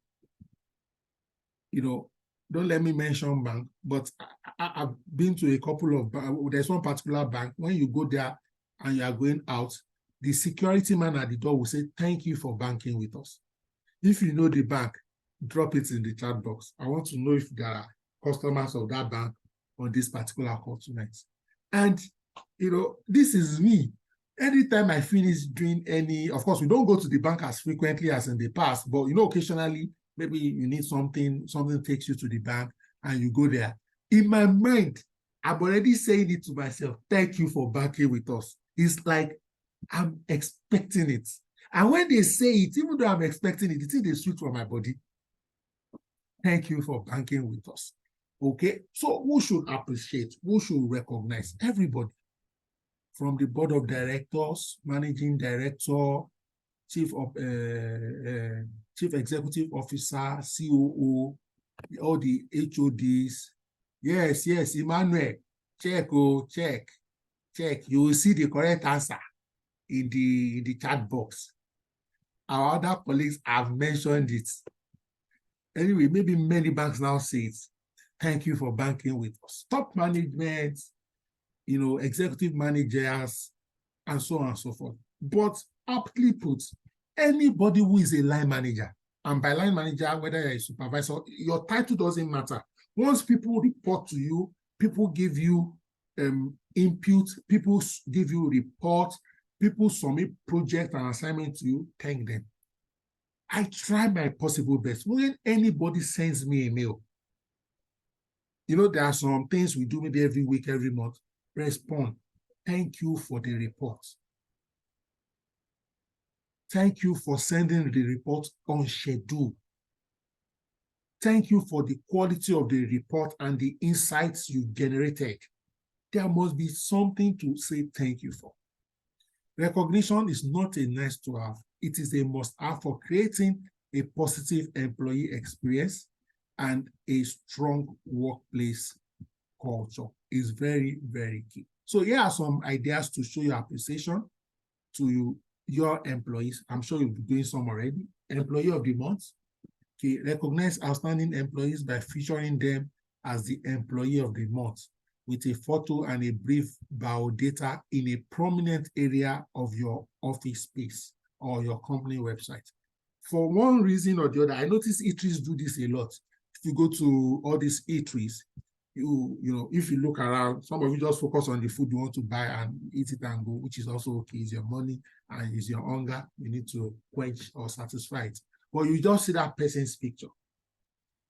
Don't let me mention bank, but I've been to a couple of banks. There's one particular bank, when you go there and you are going out, the security man at the door will say, thank you for banking with us. If you know the bank, drop it in the chat box. I want to know if there are customers of that bank on this particular call tonight. And, this is me. Anytime I finish doing any, of course, we don't go to the bank as frequently as in the past, but, occasionally, maybe you need something takes you to the bank and you go there. In my mind, I'm already saying it to myself, thank you for banking with us. It's like I'm expecting it. And when they say it, even though I'm expecting it, it's a sweet for my body. Thank you for banking with us. Okay, so who should appreciate? Who should recognize? Everybody. From the board of directors, managing director, chief executive officer, COO, all the HODs. Yes, Emmanuel, check, check. You will see the correct answer in the chat box. Our other colleagues have mentioned it. Anyway, maybe many banks now say it. Thank you for banking with us. Top management, executive managers, and so on and so forth. But aptly put, anybody who is a line manager, and by line manager, whether you're a supervisor, your title doesn't matter. Once people report to you, people give you input, people give you report, people submit project and assignment to you, thank them. I try my possible best. When anybody sends me a mail, there are some things we do maybe every week, every month. Respond. Thank you for the report. Thank you for sending the report on schedule. Thank you for the quality of the report and the insights you generated. There must be something to say thank you for. Recognition is not a nice to have. It is a must have for creating a positive employee experience, and a strong workplace culture is very, very key. So here are some ideas to show your appreciation to your employees. I'm sure you'll be doing some already. Employee of the month. Okay, recognize outstanding employees by featuring them as the employee of the month with a photo and a brief biodata in a prominent area of your office space or your company website. For one reason or the other, I notice eateries do this a lot. If you go to all these eateries, if you look around, some of you just focus on the food you want to buy and eat it and go, which is also okay. It's your money and it's your hunger. You need to quench or satisfy it. But you just see that person's picture.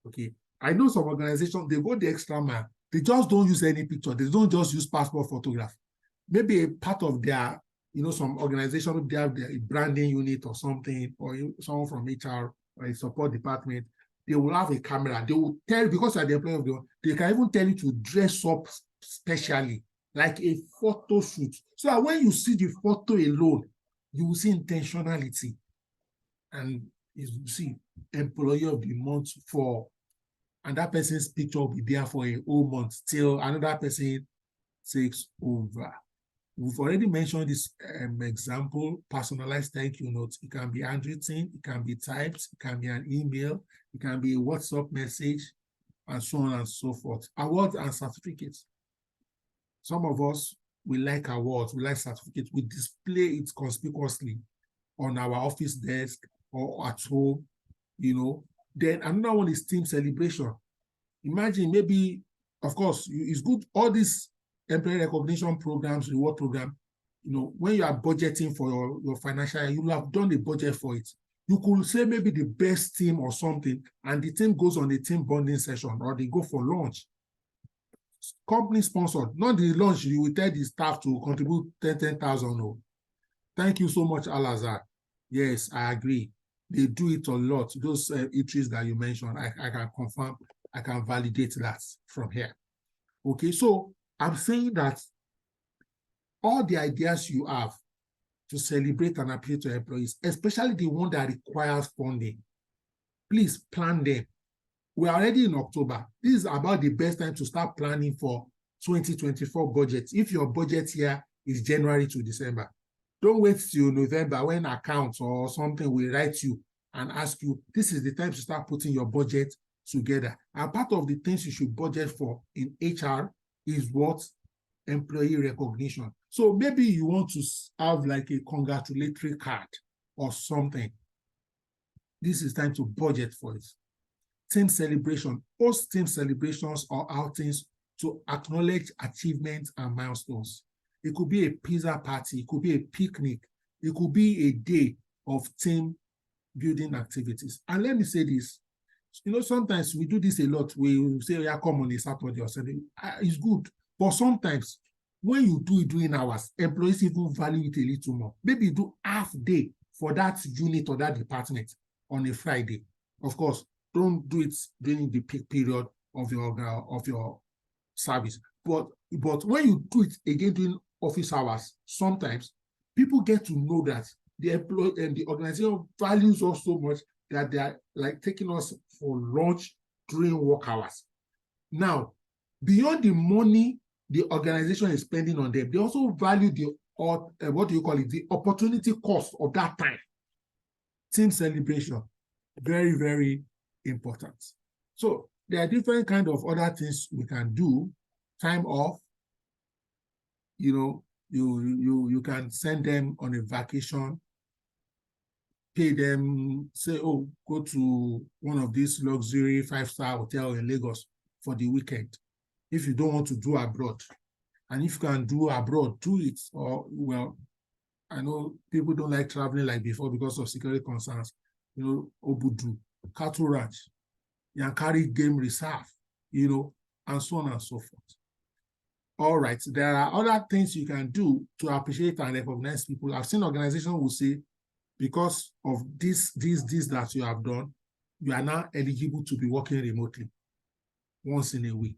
Okay. I know some organizations, they go the extra mile. They just don't use any picture. They don't just use passport photograph. Maybe a part of their, some organization, they have their branding unit or something, or someone from HR or a support department, they will have a camera. They will tell, because you're the employee of the, they can even tell you to dress up specially, like a photo shoot. So that when you see the photo alone, you will see intentionality. And you see employee of the month for, and that person's picture will be there for a whole month till another person takes over. We've already mentioned this example, personalized thank you notes. It can be handwritten, it can be typed, it can be an email, it can be a WhatsApp message, and so on and so forth. Awards and certificates. Some of us, we like awards, we like certificates. We display it conspicuously on our office desk or at home, Then another one is team celebration. Imagine maybe, of course, it's good, all these employee recognition programs, reward program, when you are budgeting for your financial year, you will have done a budget for it. You could say maybe the best team or something, and the team goes on a team bonding session, or they go for lunch. Company sponsored, not the lunch, you will tell the staff to contribute 10,000. No. Thank you so much, Alazar. Yes, I agree. They do it a lot. Those eateries that you mentioned, I can confirm, I can validate that from here. Okay, so I'm saying that all the ideas you have to celebrate and appeal to employees, especially the one that requires funding, please plan them. We're already in October. This is about the best time to start planning for 2024 budget. If your budget here is January to December, don't wait till November when accounts or something will write you and ask you, this is the time to start putting your budget together. And part of the things you should budget for in HR is what? Employee recognition. So maybe you want to have like a congratulatory card or something. This is time to budget for it. Team celebration. Host team celebrations or outings to acknowledge achievements and milestones. It could be a pizza party. It could be a picnic. It could be a day of team building activities. And let me say this. Sometimes we do this a lot. We say, yeah, come on a Saturday or Sunday. It's good. But sometimes when you do it during hours, employees even value it a little more. Maybe you do half day for that unit or that department on a Friday. Of course, don't do it during the peak period of your service. But when you do it again during office hours, sometimes people get to know that the employee and the organization values us so much that they are like taking us for lunch during work hours. Now, beyond the money the organization is spending on them, they also value the what do you call it, the opportunity cost of that time. Team celebration, very, very important. So there are different kind of other things we can do. Time off, you can send them on a vacation, pay them, say, oh, go to one of these luxury 5-star hotel in Lagos for the weekend. If you don't want to do abroad, and if you can do abroad, do it. Or, well, I know people don't like traveling like before because of security concerns. Obudu, cattle ranch, Yankari Game Reserve, and so on and so forth. All right, there are other things you can do to appreciate and recognize people. I've seen organizations who say, because of this that you have done, you are now eligible to be working remotely once in a week.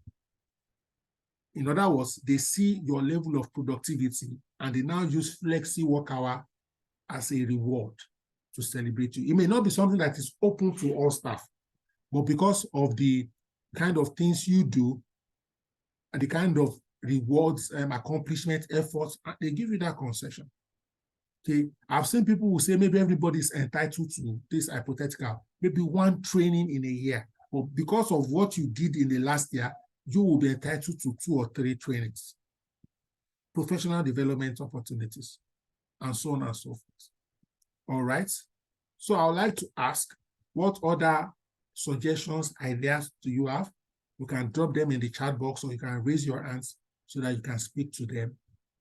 In other words, they see your level of productivity and they now use flexi work hour as a reward to celebrate you. It may not be something that is open to all staff, but because of the kind of things you do and the kind of rewards, accomplishment, efforts, they give you that concession. Okay, I've seen people who say maybe everybody is entitled to this hypothetical, maybe one training in a year, but because of what you did in the last year, you will be entitled to 2 or 3 trainings, professional development opportunities, and so on and so forth. All right. So I would like to ask, what other suggestions, ideas do you have? You can drop them in the chat box, or you can raise your hands so that you can speak to them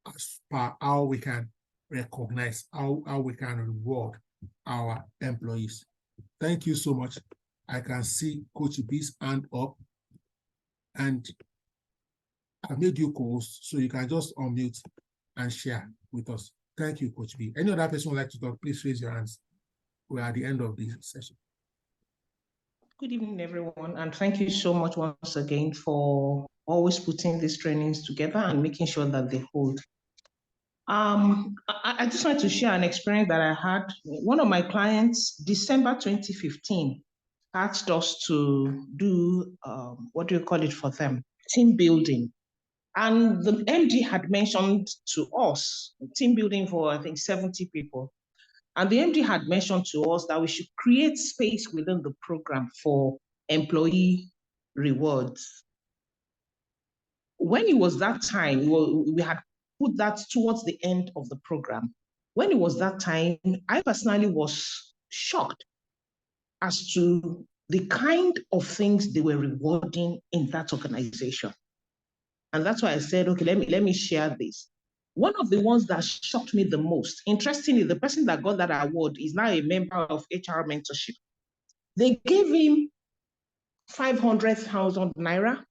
as per how we can recognize, how we can reward our employees. Thank you so much. I can see Coach B's hand up, and I made you co-host, so you can just unmute and share with us. Thank you, Coach B. Any other person would like to talk, please raise your hands. We're at the end of this session. Good evening, everyone, and thank you so much once again for always putting these trainings together and making sure that they hold. I just wanted to share an experience that I had. One of my clients, December 2015, asked us to do, what do you call it for them? Team building. And the MD had mentioned to us, team building for, I think, 70 people. And the MD had mentioned to us that we should create space within the program for employee rewards. When it was that time, we had put that towards the end of the program. When it was that time, I personally was shocked as to the kind of things they were rewarding in that organization. And that's why I said, okay, let me share this. One of the ones that shocked me the most, interestingly, the person that got that award is now a member of HR Mentorship. They gave him 500,000 naira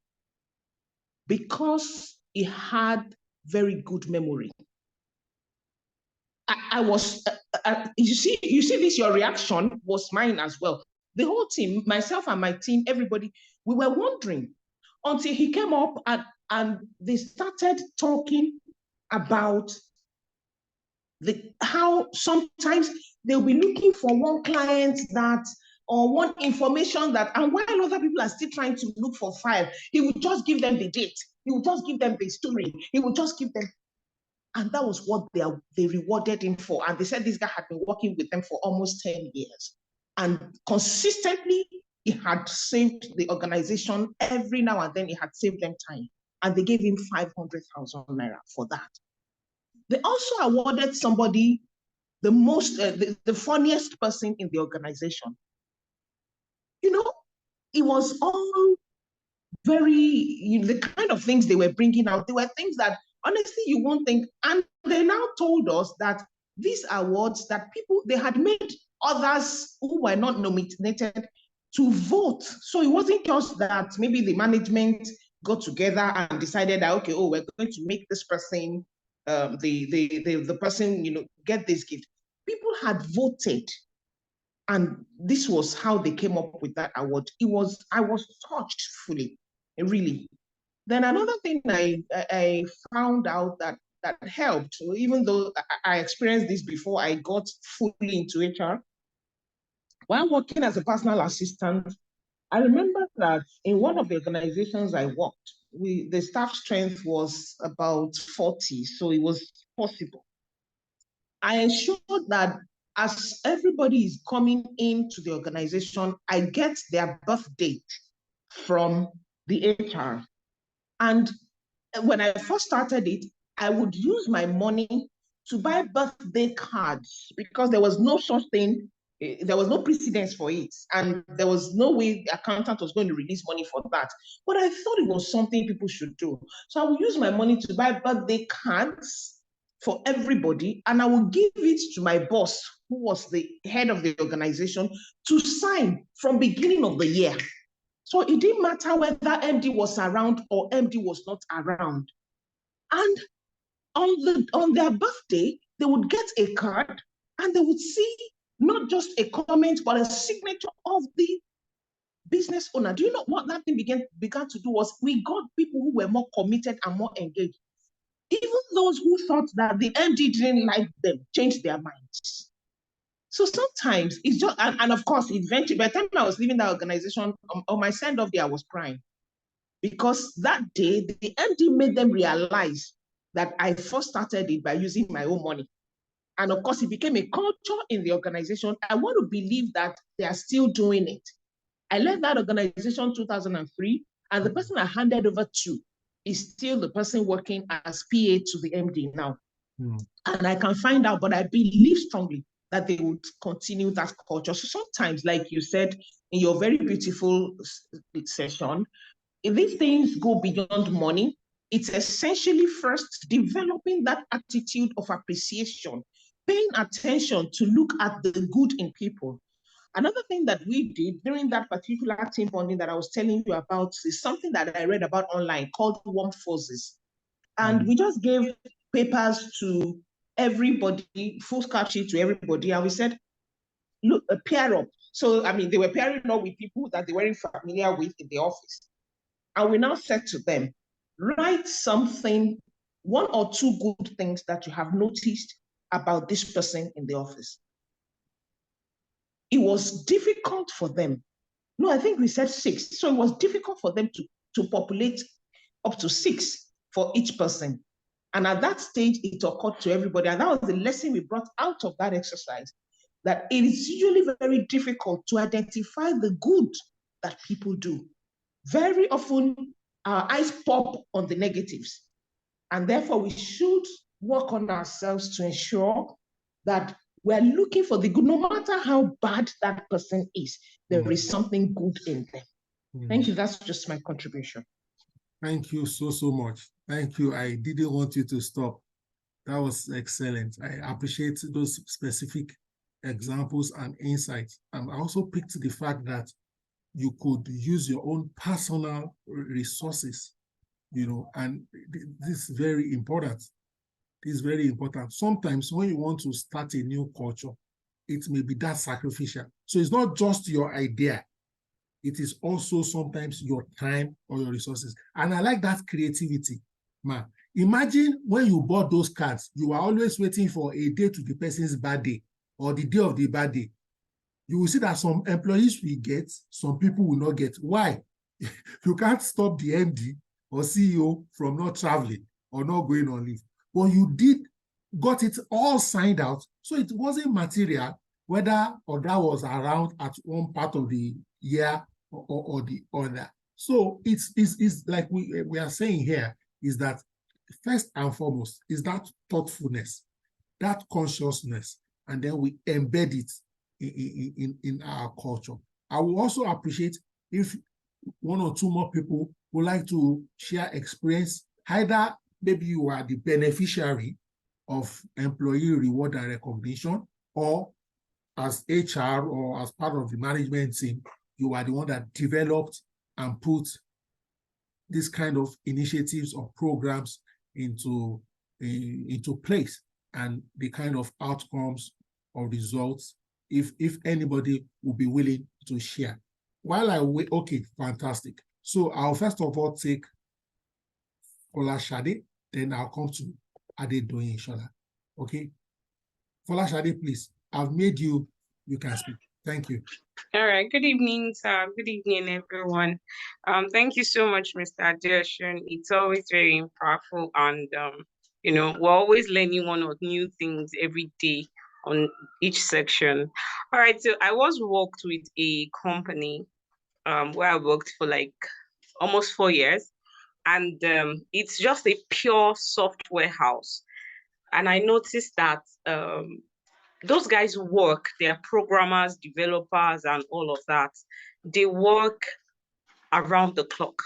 because he had very good memory. I was, you see this, your reaction was mine as well. The whole team, myself and my team, everybody, we were wondering until he came up and they started talking about how sometimes they'll be looking for one client that, or one information that, and while other people are still trying to look for file, he would just give them the date. He would just give them the story. He would just give them. And that was what they rewarded him for. And they said this guy had been working with them for almost 10 years. And consistently, he had saved the organization. Every now and then, he had saved them time. And they gave him 500,000 naira for that. They also awarded somebody the most, the funniest person in the organization. It was all very, the kind of things they were bringing out. They were things that honestly you won't think. And they now told us that these awards that they had made others who were not nominated to vote. So it wasn't just that maybe the management got together and decided that, okay, oh, we're going to make this person, the person, get this gift. People had voted, and this was how they came up with that award. I was touched fully, really. Then another thing I found out that helped, even though I experienced this before I got fully into HR, while working as a personal assistant, I remember that in one of the organizations I worked, the staff strength was about 40, so it was possible. I ensured that as everybody is coming into the organization, I get their birth date from the HR. And when I first started it, I would use my money to buy birthday cards because there was no such thing, there was no precedence for it. And there was no way the accountant was going to release money for that. But I thought it was something people should do. So I would use my money to buy birthday cards for everybody, and I would give it to my boss, who was the head of the organization, to sign from beginning of the year. So it didn't matter whether MD was around or MD was not around. And on their birthday, they would get a card and they would see not just a comment, but a signature of the business owner. Do you know what that thing began to do was we got people who were more committed and more engaged. Even those who thought that the MD didn't like them changed their minds. So sometimes it's just, and of course, eventually, by the time I was leaving that organization, on my send-off day, I was crying. Because that day, the MD made them realize that I first started it by using my own money. And of course, it became a culture in the organization. I want to believe that they are still doing it. I left that organization in 2003, and the person I handed over to is still the person working as PA to the MD now. And I can find out, but I believe strongly that they would continue that culture. So sometimes, like you said in your very beautiful session, if these things go beyond money, it's essentially first developing that attitude of appreciation, paying attention to look at the good in people. Another thing that we did during that particular team bonding that I was telling you about is something that I read about online called warm forces. And we just gave papers to everybody, full scarf sheet to everybody, and we said, look, pair up. So, I mean, they were pairing up with people that they weren't familiar with in the office. And we now said to them, write something, one or two good things that you have noticed about this person in the office. It was difficult for them. No, I think we said 6. So it was difficult for them to populate up to 6 for each person. And at that stage, it occurred to everybody. And that was the lesson we brought out of that exercise, that it is usually very difficult to identify the good that people do. Very often, our eyes pop on the negatives. And therefore, we should work on ourselves to ensure that we're looking for the good, no matter how bad that person is, there is something good in them. Thank you. That's just my contribution. Thank you so much. Thank you. I didn't want you to stop. That was excellent. I appreciate those specific examples and insights. And I also picked the fact that you could use your own personal resources, and this is very important. This is very important. Sometimes when you want to start a new culture, it may be that sacrificial. So it's not just your idea. It is also sometimes your time or your resources. And I like that creativity, man. Imagine when you bought those cards, you were always waiting for a day to the person's birthday or the day of the birthday. You will see that some employees will get, some people will not get. Why? You can't stop the MD or CEO from not traveling or not going on leave. But you got it all signed out, so it wasn't material whether or that was around at one part of the year or the other. So it's like we are saying here, is that first and foremost is that thoughtfulness, that consciousness, and then we embed it in our culture. I will also appreciate if one or two more people would like to share experience. Either maybe you are the beneficiary of employee reward and recognition, or as HR or as part of the management team, you are the one that developed and put this kind of initiatives or programs into place, and the kind of outcomes or results, if anybody will be willing to share. While I wait, okay, fantastic. So I'll first of all take Folashade, then I'll come to Adedoyin Shola. Okay? Folashade, please. I've made you can speak. Thank you. All right. Good evening, sir. Good evening, everyone. Thank you so much, Mr. Adeosun. It's always very impactful, and we're always learning one or new things every day on each section. All right. So I was worked with a company where I worked for like almost 4 years, and it's just a pure software house. And I noticed that those guys work, they're programmers, developers, and all of that. They work around the clock.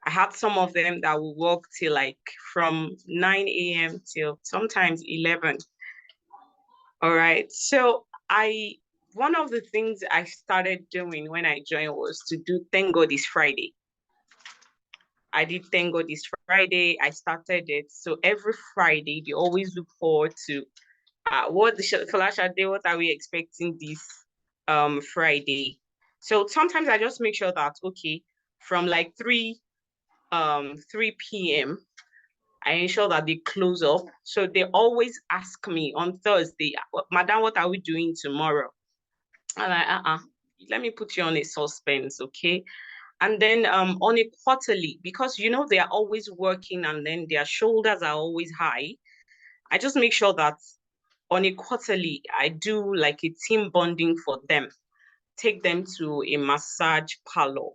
I had some of them that will work till like from 9 a.m. till sometimes 11. All right. So one of the things I started doing when I joined was to do Thank God It's Friday. I did Thank God It's Friday. I started it. So every Friday, they always look forward to what are we expecting this Friday? So sometimes I just make sure that, okay, from like 3 p.m. I ensure that they close up. So they always ask me on Thursday, Madam, what are we doing tomorrow? And let me put you on a suspense, okay? And then on a quarterly, because they are always working and then their shoulders are always high, I just make sure that on a quarterly, I do like a team bonding for them, take them to a massage parlor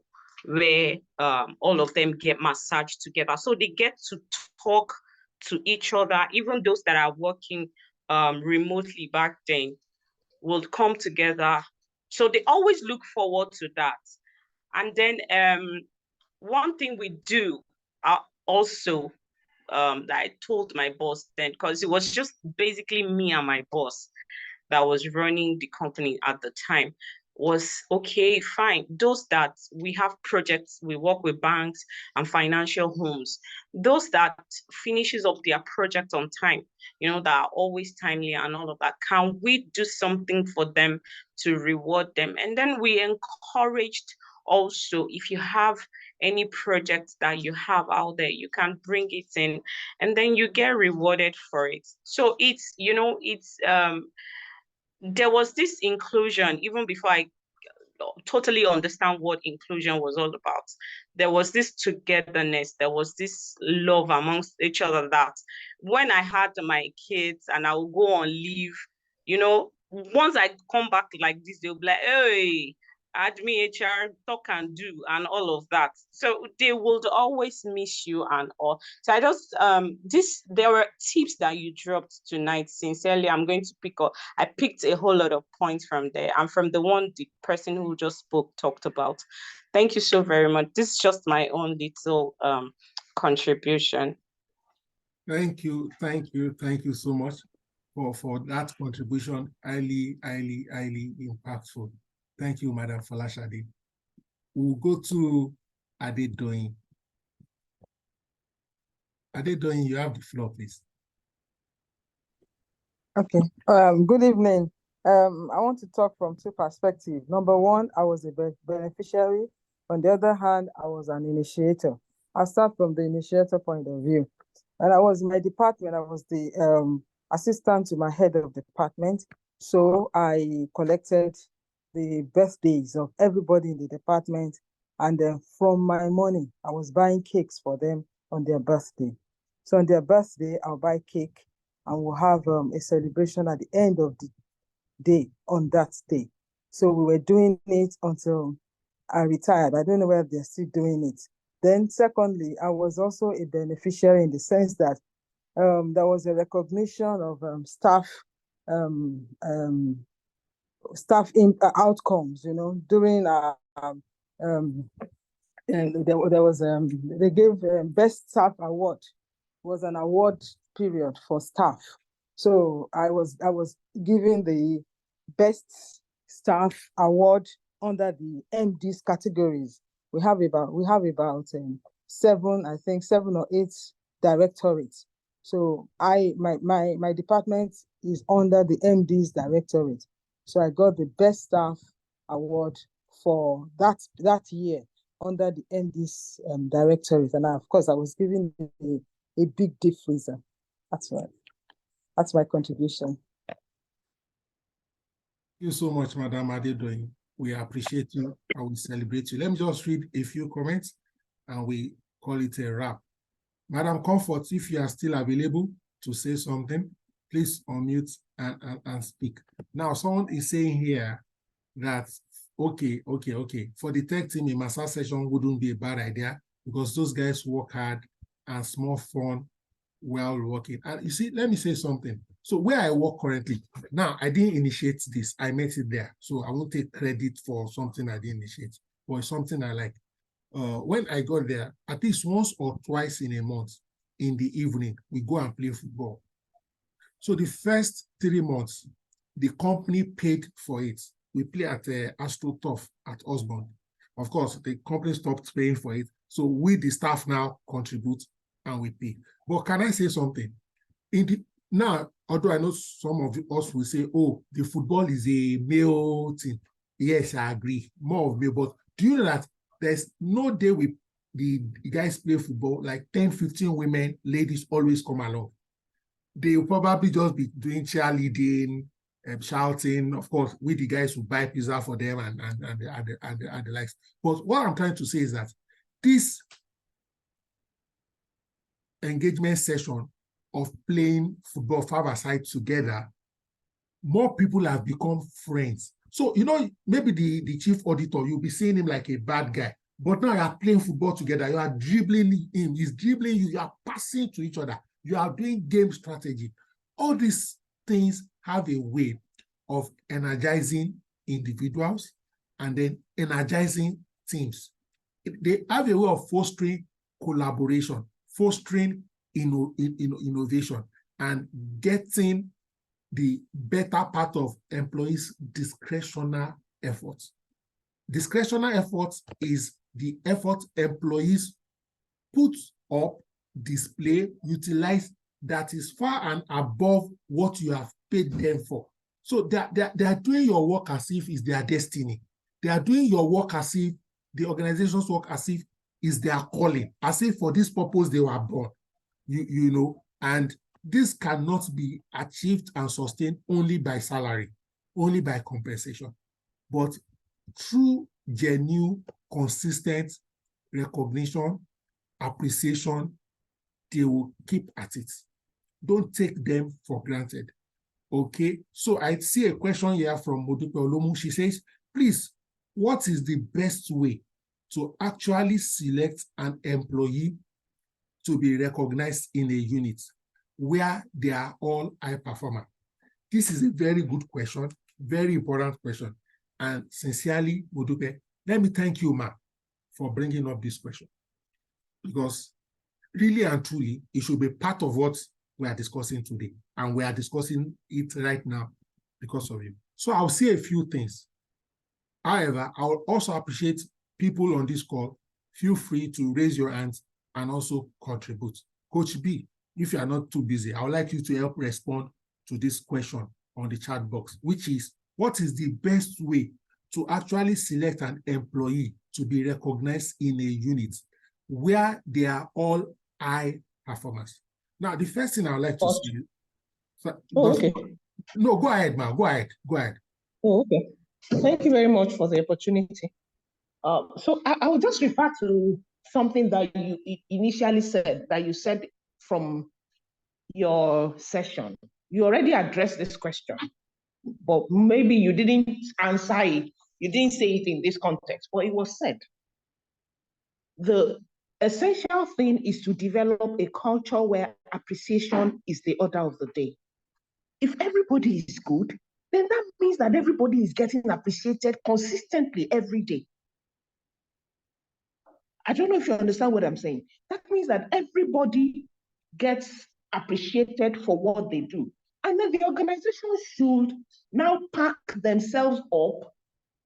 where all of them get massaged together. So they get to talk to each other. Even those that are working remotely back then will come together. So they always look forward to that. And then one thing we do also that I told my boss then, because it was just basically me and my boss that was running the company at the time, was okay, fine. Those that we have projects, we work with banks and financial homes, those that finishes up their project on time, that are always timely and all of that, can we do something for them to reward them? And then we encouraged also, if you have any projects that you have out there, you can bring it in and then you get rewarded for it. So it's, there was this inclusion even before I totally understand what inclusion was all about. There was this togetherness, there was this love amongst each other, that when I had my kids and I would go on leave, once I come back like this, they'll be like, hey, admin, HR, talk and do, and all of that. So they would always miss you and all. So I just there were tips that you dropped tonight. Sincerely, I'm going to pick up. I picked a whole lot of points from there, and from the one the person who just spoke talked about. Thank you so very much. This is just my own little contribution. Thank you so much for that contribution. Highly impactful. Thank you, Madam Folashade. We'll go to Adedoyin. Adedoyin, you have the floor, please. Okay. Good evening. I want to talk from two perspectives. Number one, I was a beneficiary. On the other hand, I was an initiator. I'll start from the initiator point of view. And I was in my department, I was the assistant to my head of department. So I collected the birthdays of everybody in the department. And then from my money, I was buying cakes for them on their birthday. So on their birthday, I'll buy cake and we'll have a celebration at the end of the day on that day. So we were doing it until I retired. I don't know whether they're still doing it. Then secondly, I was also a beneficiary in the sense that there was a recognition of staff outcomes, during and there was they gave best staff award. It was an award period for staff. So I was given the best staff award under the MD's categories. We have about I think 7 or 8 directorates. So my department is under the MD's directorate. So I got the best staff award for that year under the MD's directorate. And of course, I was given a big deep freezer. That's right. That's my contribution. Thank you so much, Madam Adedoyin. We appreciate you and we celebrate you. Let me just read a few comments and we call it a wrap. Madam Comfort, if you are still available to say something, please unmute and speak. Now, someone is saying here that, okay, for the tech team, a massage session wouldn't be a bad idea because those guys work hard and it's more fun while working. And you see, let me say something. So where I work currently, now I didn't initiate this, I met it there. So I won't take credit for something I didn't initiate, but it's something I like. When I got there, at least once or twice in a month, in the evening, we go and play football. So the first 3 months, the company paid for it. We play at AstroTurf at Osborne. Of course, the company stopped paying for it. So we, the staff, now contribute and we pay. But can I say something? Now, although I know some of us will say, oh, the football is a male thing. Yes, I agree, more of male. But do you know that there's no day the guys play football, like 10, 15 women, ladies always come along. They will probably just be doing cheerleading, shouting. Of course, we the guys who buy pizza for them and the likes. But what I'm trying to say is that this engagement session of playing football 5-a-side together, more people have become friends. So, you know, maybe the chief auditor, you'll be seeing him like a bad guy, but now you are playing football together, you are dribbling him, he's dribbling you, you are passing to each other, you are doing game strategy. All these things have a way of energizing individuals and then energizing teams. They have a way of fostering collaboration, fostering innovation, and getting the better part of employees' discretionary efforts. Discretionary efforts is the effort employees put up, display, utilize that is far and above what you have paid them for. So they are doing your work as if it's their destiny. They are doing your work as if the organization's work as if it's their calling, as if for this purpose they were born. You know, and this cannot be achieved and sustained only by salary, only by compensation, but through genuine, consistent recognition, appreciation, they will keep at it. Don't take them for granted. Okay, so I see a question here from Modupe Olomu. She says, please, what is the best way to actually select an employee to be recognized in a unit where they are all high performers? This is a very good question, very important question. And sincerely, Modupe, let me thank you, ma, for bringing up this question. Because really and truly, it should be part of what we are discussing today. And we are discussing it right now because of you. So I'll say a few things. However, I will also appreciate people on this call. Feel free to raise your hands and also contribute. Coach B, if you are not too busy, I would like you to help respond to this question on the chat box, which is, what is the best way to actually select an employee to be recognized in a unit where they are all high performers? Now, the first thing I would like to say, okay. No, go ahead, ma. Go ahead. Oh, okay. Thank you very much for the opportunity. So I will just refer to something that you initially said, that you said from your session. You already addressed this question, but maybe you didn't answer it. You didn't say it in this context, but it was said. The essential thing is to develop a culture where appreciation is the order of the day. If everybody is good, then that means that everybody is getting appreciated consistently every day. I don't know if you understand what I'm saying. That means that everybody gets appreciated for what they do. And then the organization should now pack themselves up,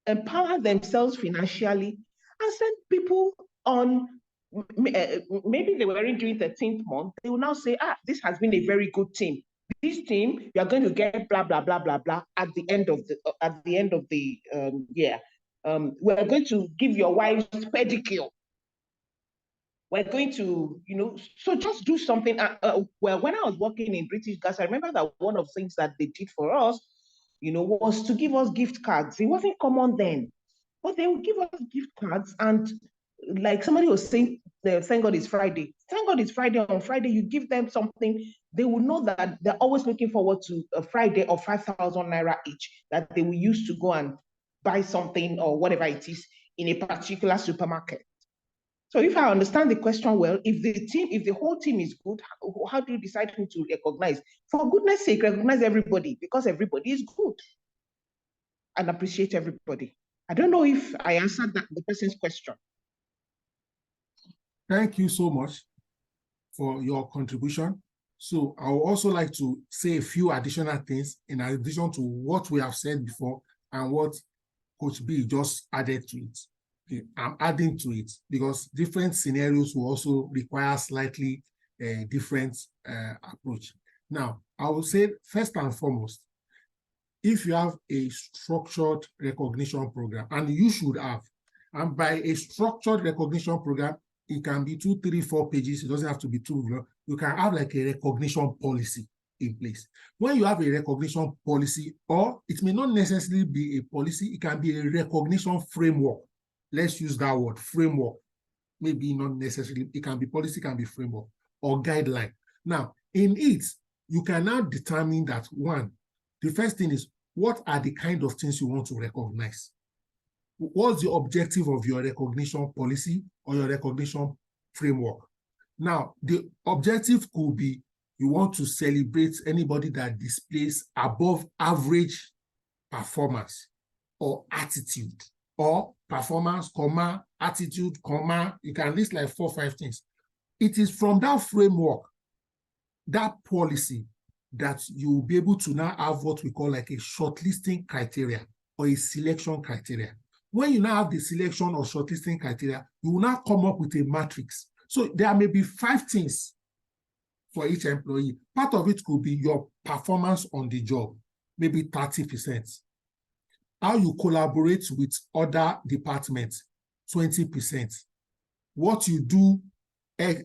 empower themselves financially, and send people on maybe they weren't doing 13th month, they will now say, this has been a very good team. This team, you are going to get blah, blah, blah, blah, blah at the end of the year. We're going to give your wives pedicure. We're going to, so just do something. Well, when I was working in British Gas, I remember that one of the things that they did for us, was to give us gift cards. It wasn't common then, but they would give us gift cards. And like somebody was saying, thank God it's Friday. Thank God it's Friday. On Friday, you give them something. They will know that they're always looking forward to a Friday of 5,000 naira each that they will use to go and buy something or whatever it is in a particular supermarket. So if I understand the question well, if the whole team is good, how do you decide who to recognize? For goodness sake, recognize everybody because everybody is good and appreciate everybody. I don't know if I answered the person's question. Thank you so much for your contribution. So I would also like to say a few additional things in addition to what we have said before and what Coach B just added to it. Okay, I'm adding to it because different scenarios will also require slightly different approach. Now, I will say first and foremost, if you have a structured recognition program, and you should have, and by a structured recognition program, it can be 2, 3, 4 pages. It doesn't have to be too long. You can have like a recognition policy in place. When you have a recognition policy, or it may not necessarily be a policy, it can be a recognition framework. Let's use that word, framework. Maybe not necessarily, it can be policy, it can be framework or guideline. Now, in it, you can now determine that one, the first thing is, what are the kind of things you want to recognize? What's the objective of your recognition policy or your recognition framework? Now, the objective could be you want to celebrate anybody that displays above average performance or attitude, or performance, comma, attitude, comma. You can list like 4 or 5 things. It is from that framework, that policy, that you will be able to now have what we call like a shortlisting criteria or a selection criteria. When you now have the selection or shortlisting criteria, you will now come up with a matrix. So there may be 5 things for each employee. Part of it could be your performance on the job, maybe 30%. How you collaborate with other departments, 20%. What you do,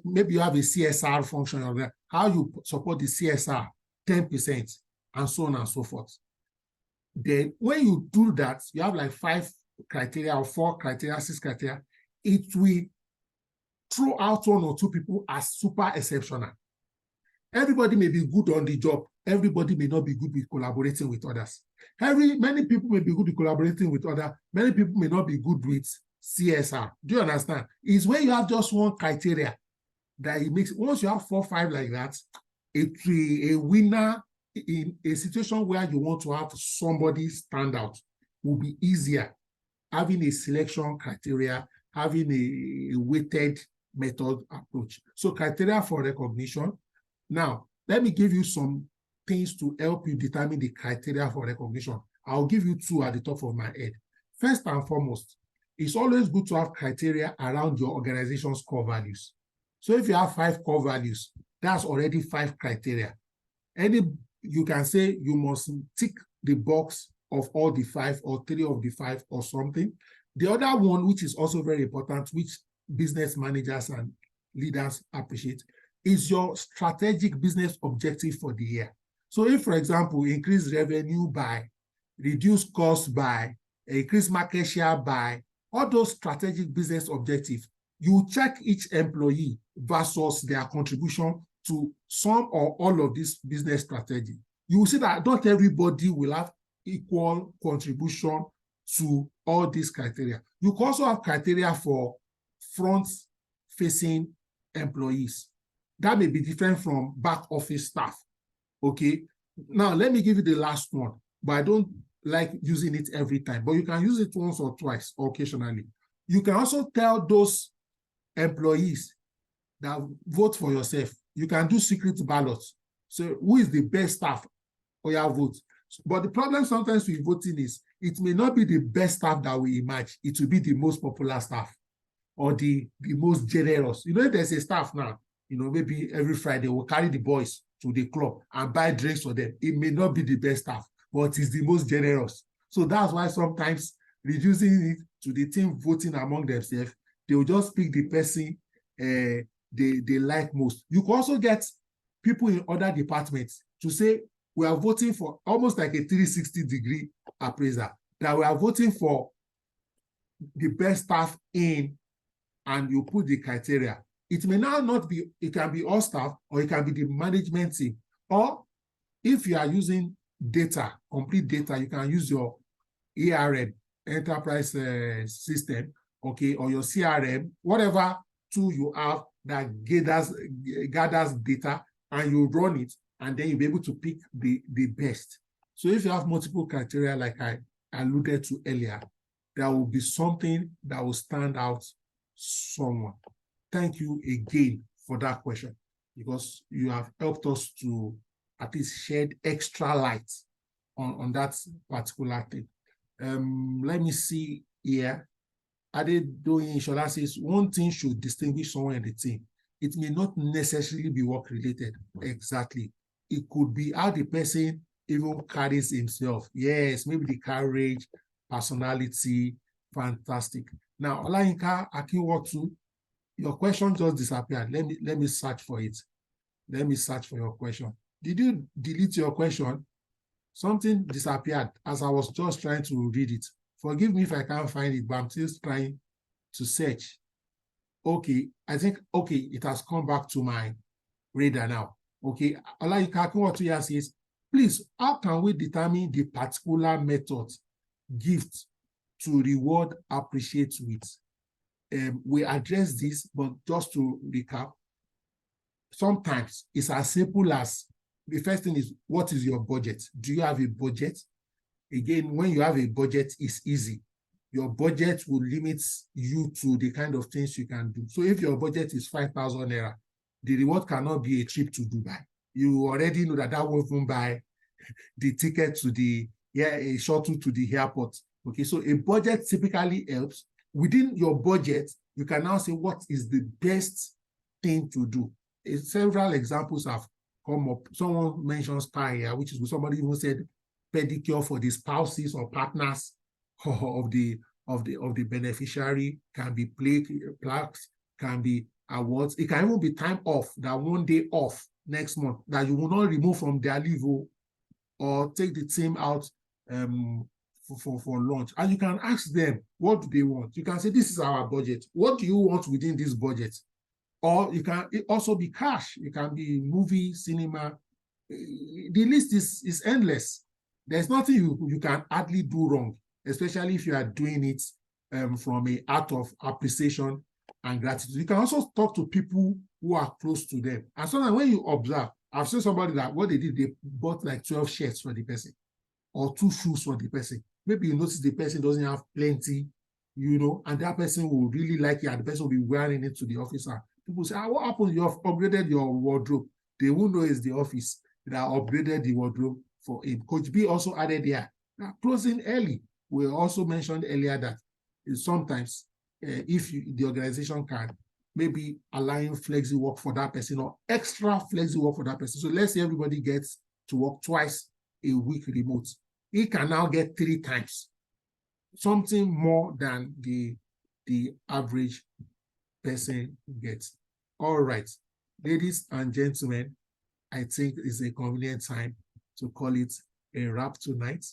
maybe you have a CSR function, or how you support the CSR, 10%, and so on and so forth. Then when you do that, you have like 5 criteria or 4 criteria, 6 criteria, it will throw out 1 or 2 people as super exceptional. Everybody may be good on the job. Everybody may not be good with collaborating with others. Many people may be good with collaborating with others. Many people may not be good with CSR. Do you understand? It's when you have just 1 criteria that it makes, once you have 4 or 5 like that, a winner in a situation where you want to have somebody stand out will be easier. Having a selection criteria, having a weighted method approach. So criteria for recognition. Now, let me give you some things to help you determine the criteria for recognition. I'll give you 2 at the top of my head. First and foremost, it's always good to have criteria around your organization's core values. So if you have 5 core values, that's already 5 criteria. You can say you must tick the box of all the 5 or 3 of the 5 or something. The other one, which is also very important, which business managers and leaders appreciate, is your strategic business objective for the year. So if, for example, increase revenue by, reduce costs by, increase market share by, all those strategic business objectives, you check each employee versus their contribution to some or all of this business strategy. You will see that not everybody will have equal contribution to all these criteria. You can also have criteria for front-facing employees. That may be different from back office staff, okay? Now, let me give you the last one, but I don't like using it every time, but you can use it once or twice, or occasionally. You can also tell those employees that vote for yourself. You can do secret ballots. So who is the best staff for your vote? But the problem sometimes with voting is it may not be the best staff that we imagine. It will be the most popular staff. or the most generous. You know, if there's a staff now, you know, maybe every Friday we'll carry the boys to the club and buy drinks for them. It may not be the best staff, but it's the most generous. So that's why sometimes reducing it to the team voting among themselves, they will just pick the person they like most. You can also get people in other departments to say, we are voting for almost like a 360-degree appraiser, that we are voting for the best staff in, and you put the criteria. It may now not be, it can be all staff, or it can be the management team. Or if you are using data, complete data, you can use your ERM, enterprise system, okay, or your CRM, whatever tool you have that gathers data, and you run it, and then you'll be able to pick the best. So if you have multiple criteria, like I alluded to earlier, there will be something that will stand out somewhat. Thank you again for that question, because you have helped us to at least shed extra light on that particular thing. Let me see here. Adedoyin Shola says, one thing should distinguish someone in the team. It may not necessarily be work related. Exactly. It could be how the person even carries himself. Yes, maybe the courage, personality, fantastic. Now, Olayinka Akinwotu, your question just disappeared. Let me search for it. Let me search for your question. Did you delete your question? Something disappeared as I was just trying to read it. Forgive me if I can't find it, but I'm still trying to search. Okay, I think, okay, it has come back to my radar now. Okay, Olayinka Akinwotu says, please, how can we determine the particular method, gift, to reward, appreciate with? We address this, but just to recap, sometimes it's as simple as, the first thing is, what is your budget? Do you have a budget? Again, when you have a budget, it's easy. Your budget will limit you to the kind of things you can do. So if your budget is 5,000 naira, the reward cannot be a trip to Dubai. You already know that won't even buy the ticket to a shuttle to the airport. Okay, so a budget typically helps. Within your budget, you can now say what is the best thing to do. Several examples have come up. Someone mentioned spa here, which is somebody even said pedicure for the spouses or partners of the beneficiary, can be plaques, can be awards. It can even be time off, that one day off next month that you will not remove from their leave, or take the team out for lunch. And you can ask them, what do they want? You can say, this is our budget. What do you want within this budget? Or you can also be cash. It can be movie, cinema. The list is endless. There's nothing you can hardly do wrong, especially if you are doing it from an act of appreciation and gratitude. You can also talk to people who are close to them. And sometimes when you observe, I've seen somebody that what they did, they bought like 12 shirts for the person, or 2 shoes for the person. Maybe you notice the person doesn't have plenty, you know, and that person will really like it, and the person will be wearing it to the office. And people say, what happened? You have upgraded your wardrobe. They won't know it's the office that upgraded the wardrobe for him. Coach B also added there, closing early. We also mentioned earlier that sometimes if the organization can, maybe allowing flexi work for that person, or extra flexi work for that person. So let's say everybody gets to work twice a week remote. He can now get 3 times, something more than the average person gets. All right, ladies and gentlemen, I think it's a convenient time to call it a wrap tonight.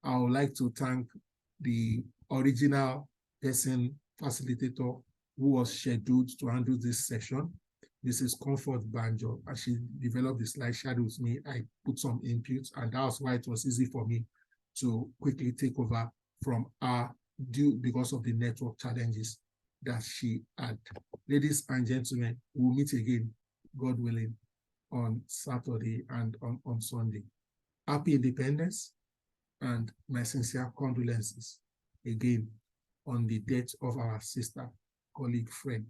I would like to thank the original person facilitator who was scheduled to handle this session, Mrs. Comfort Banjo, and she developed the slide shadow with me. I put some inputs, and that was why it was easy for me to quickly take over from her because of the network challenges that she had. Ladies and gentlemen, we'll meet again, God willing, on Saturday and on Sunday. Happy Independence, and my sincere condolences again on the death of our sister, colleague, friend,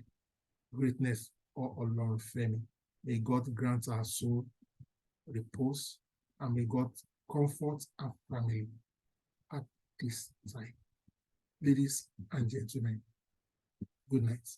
greatness or Olorunfemi. May God grant our soul repose, and may God comfort our family at this time. Ladies and gentlemen, Good night.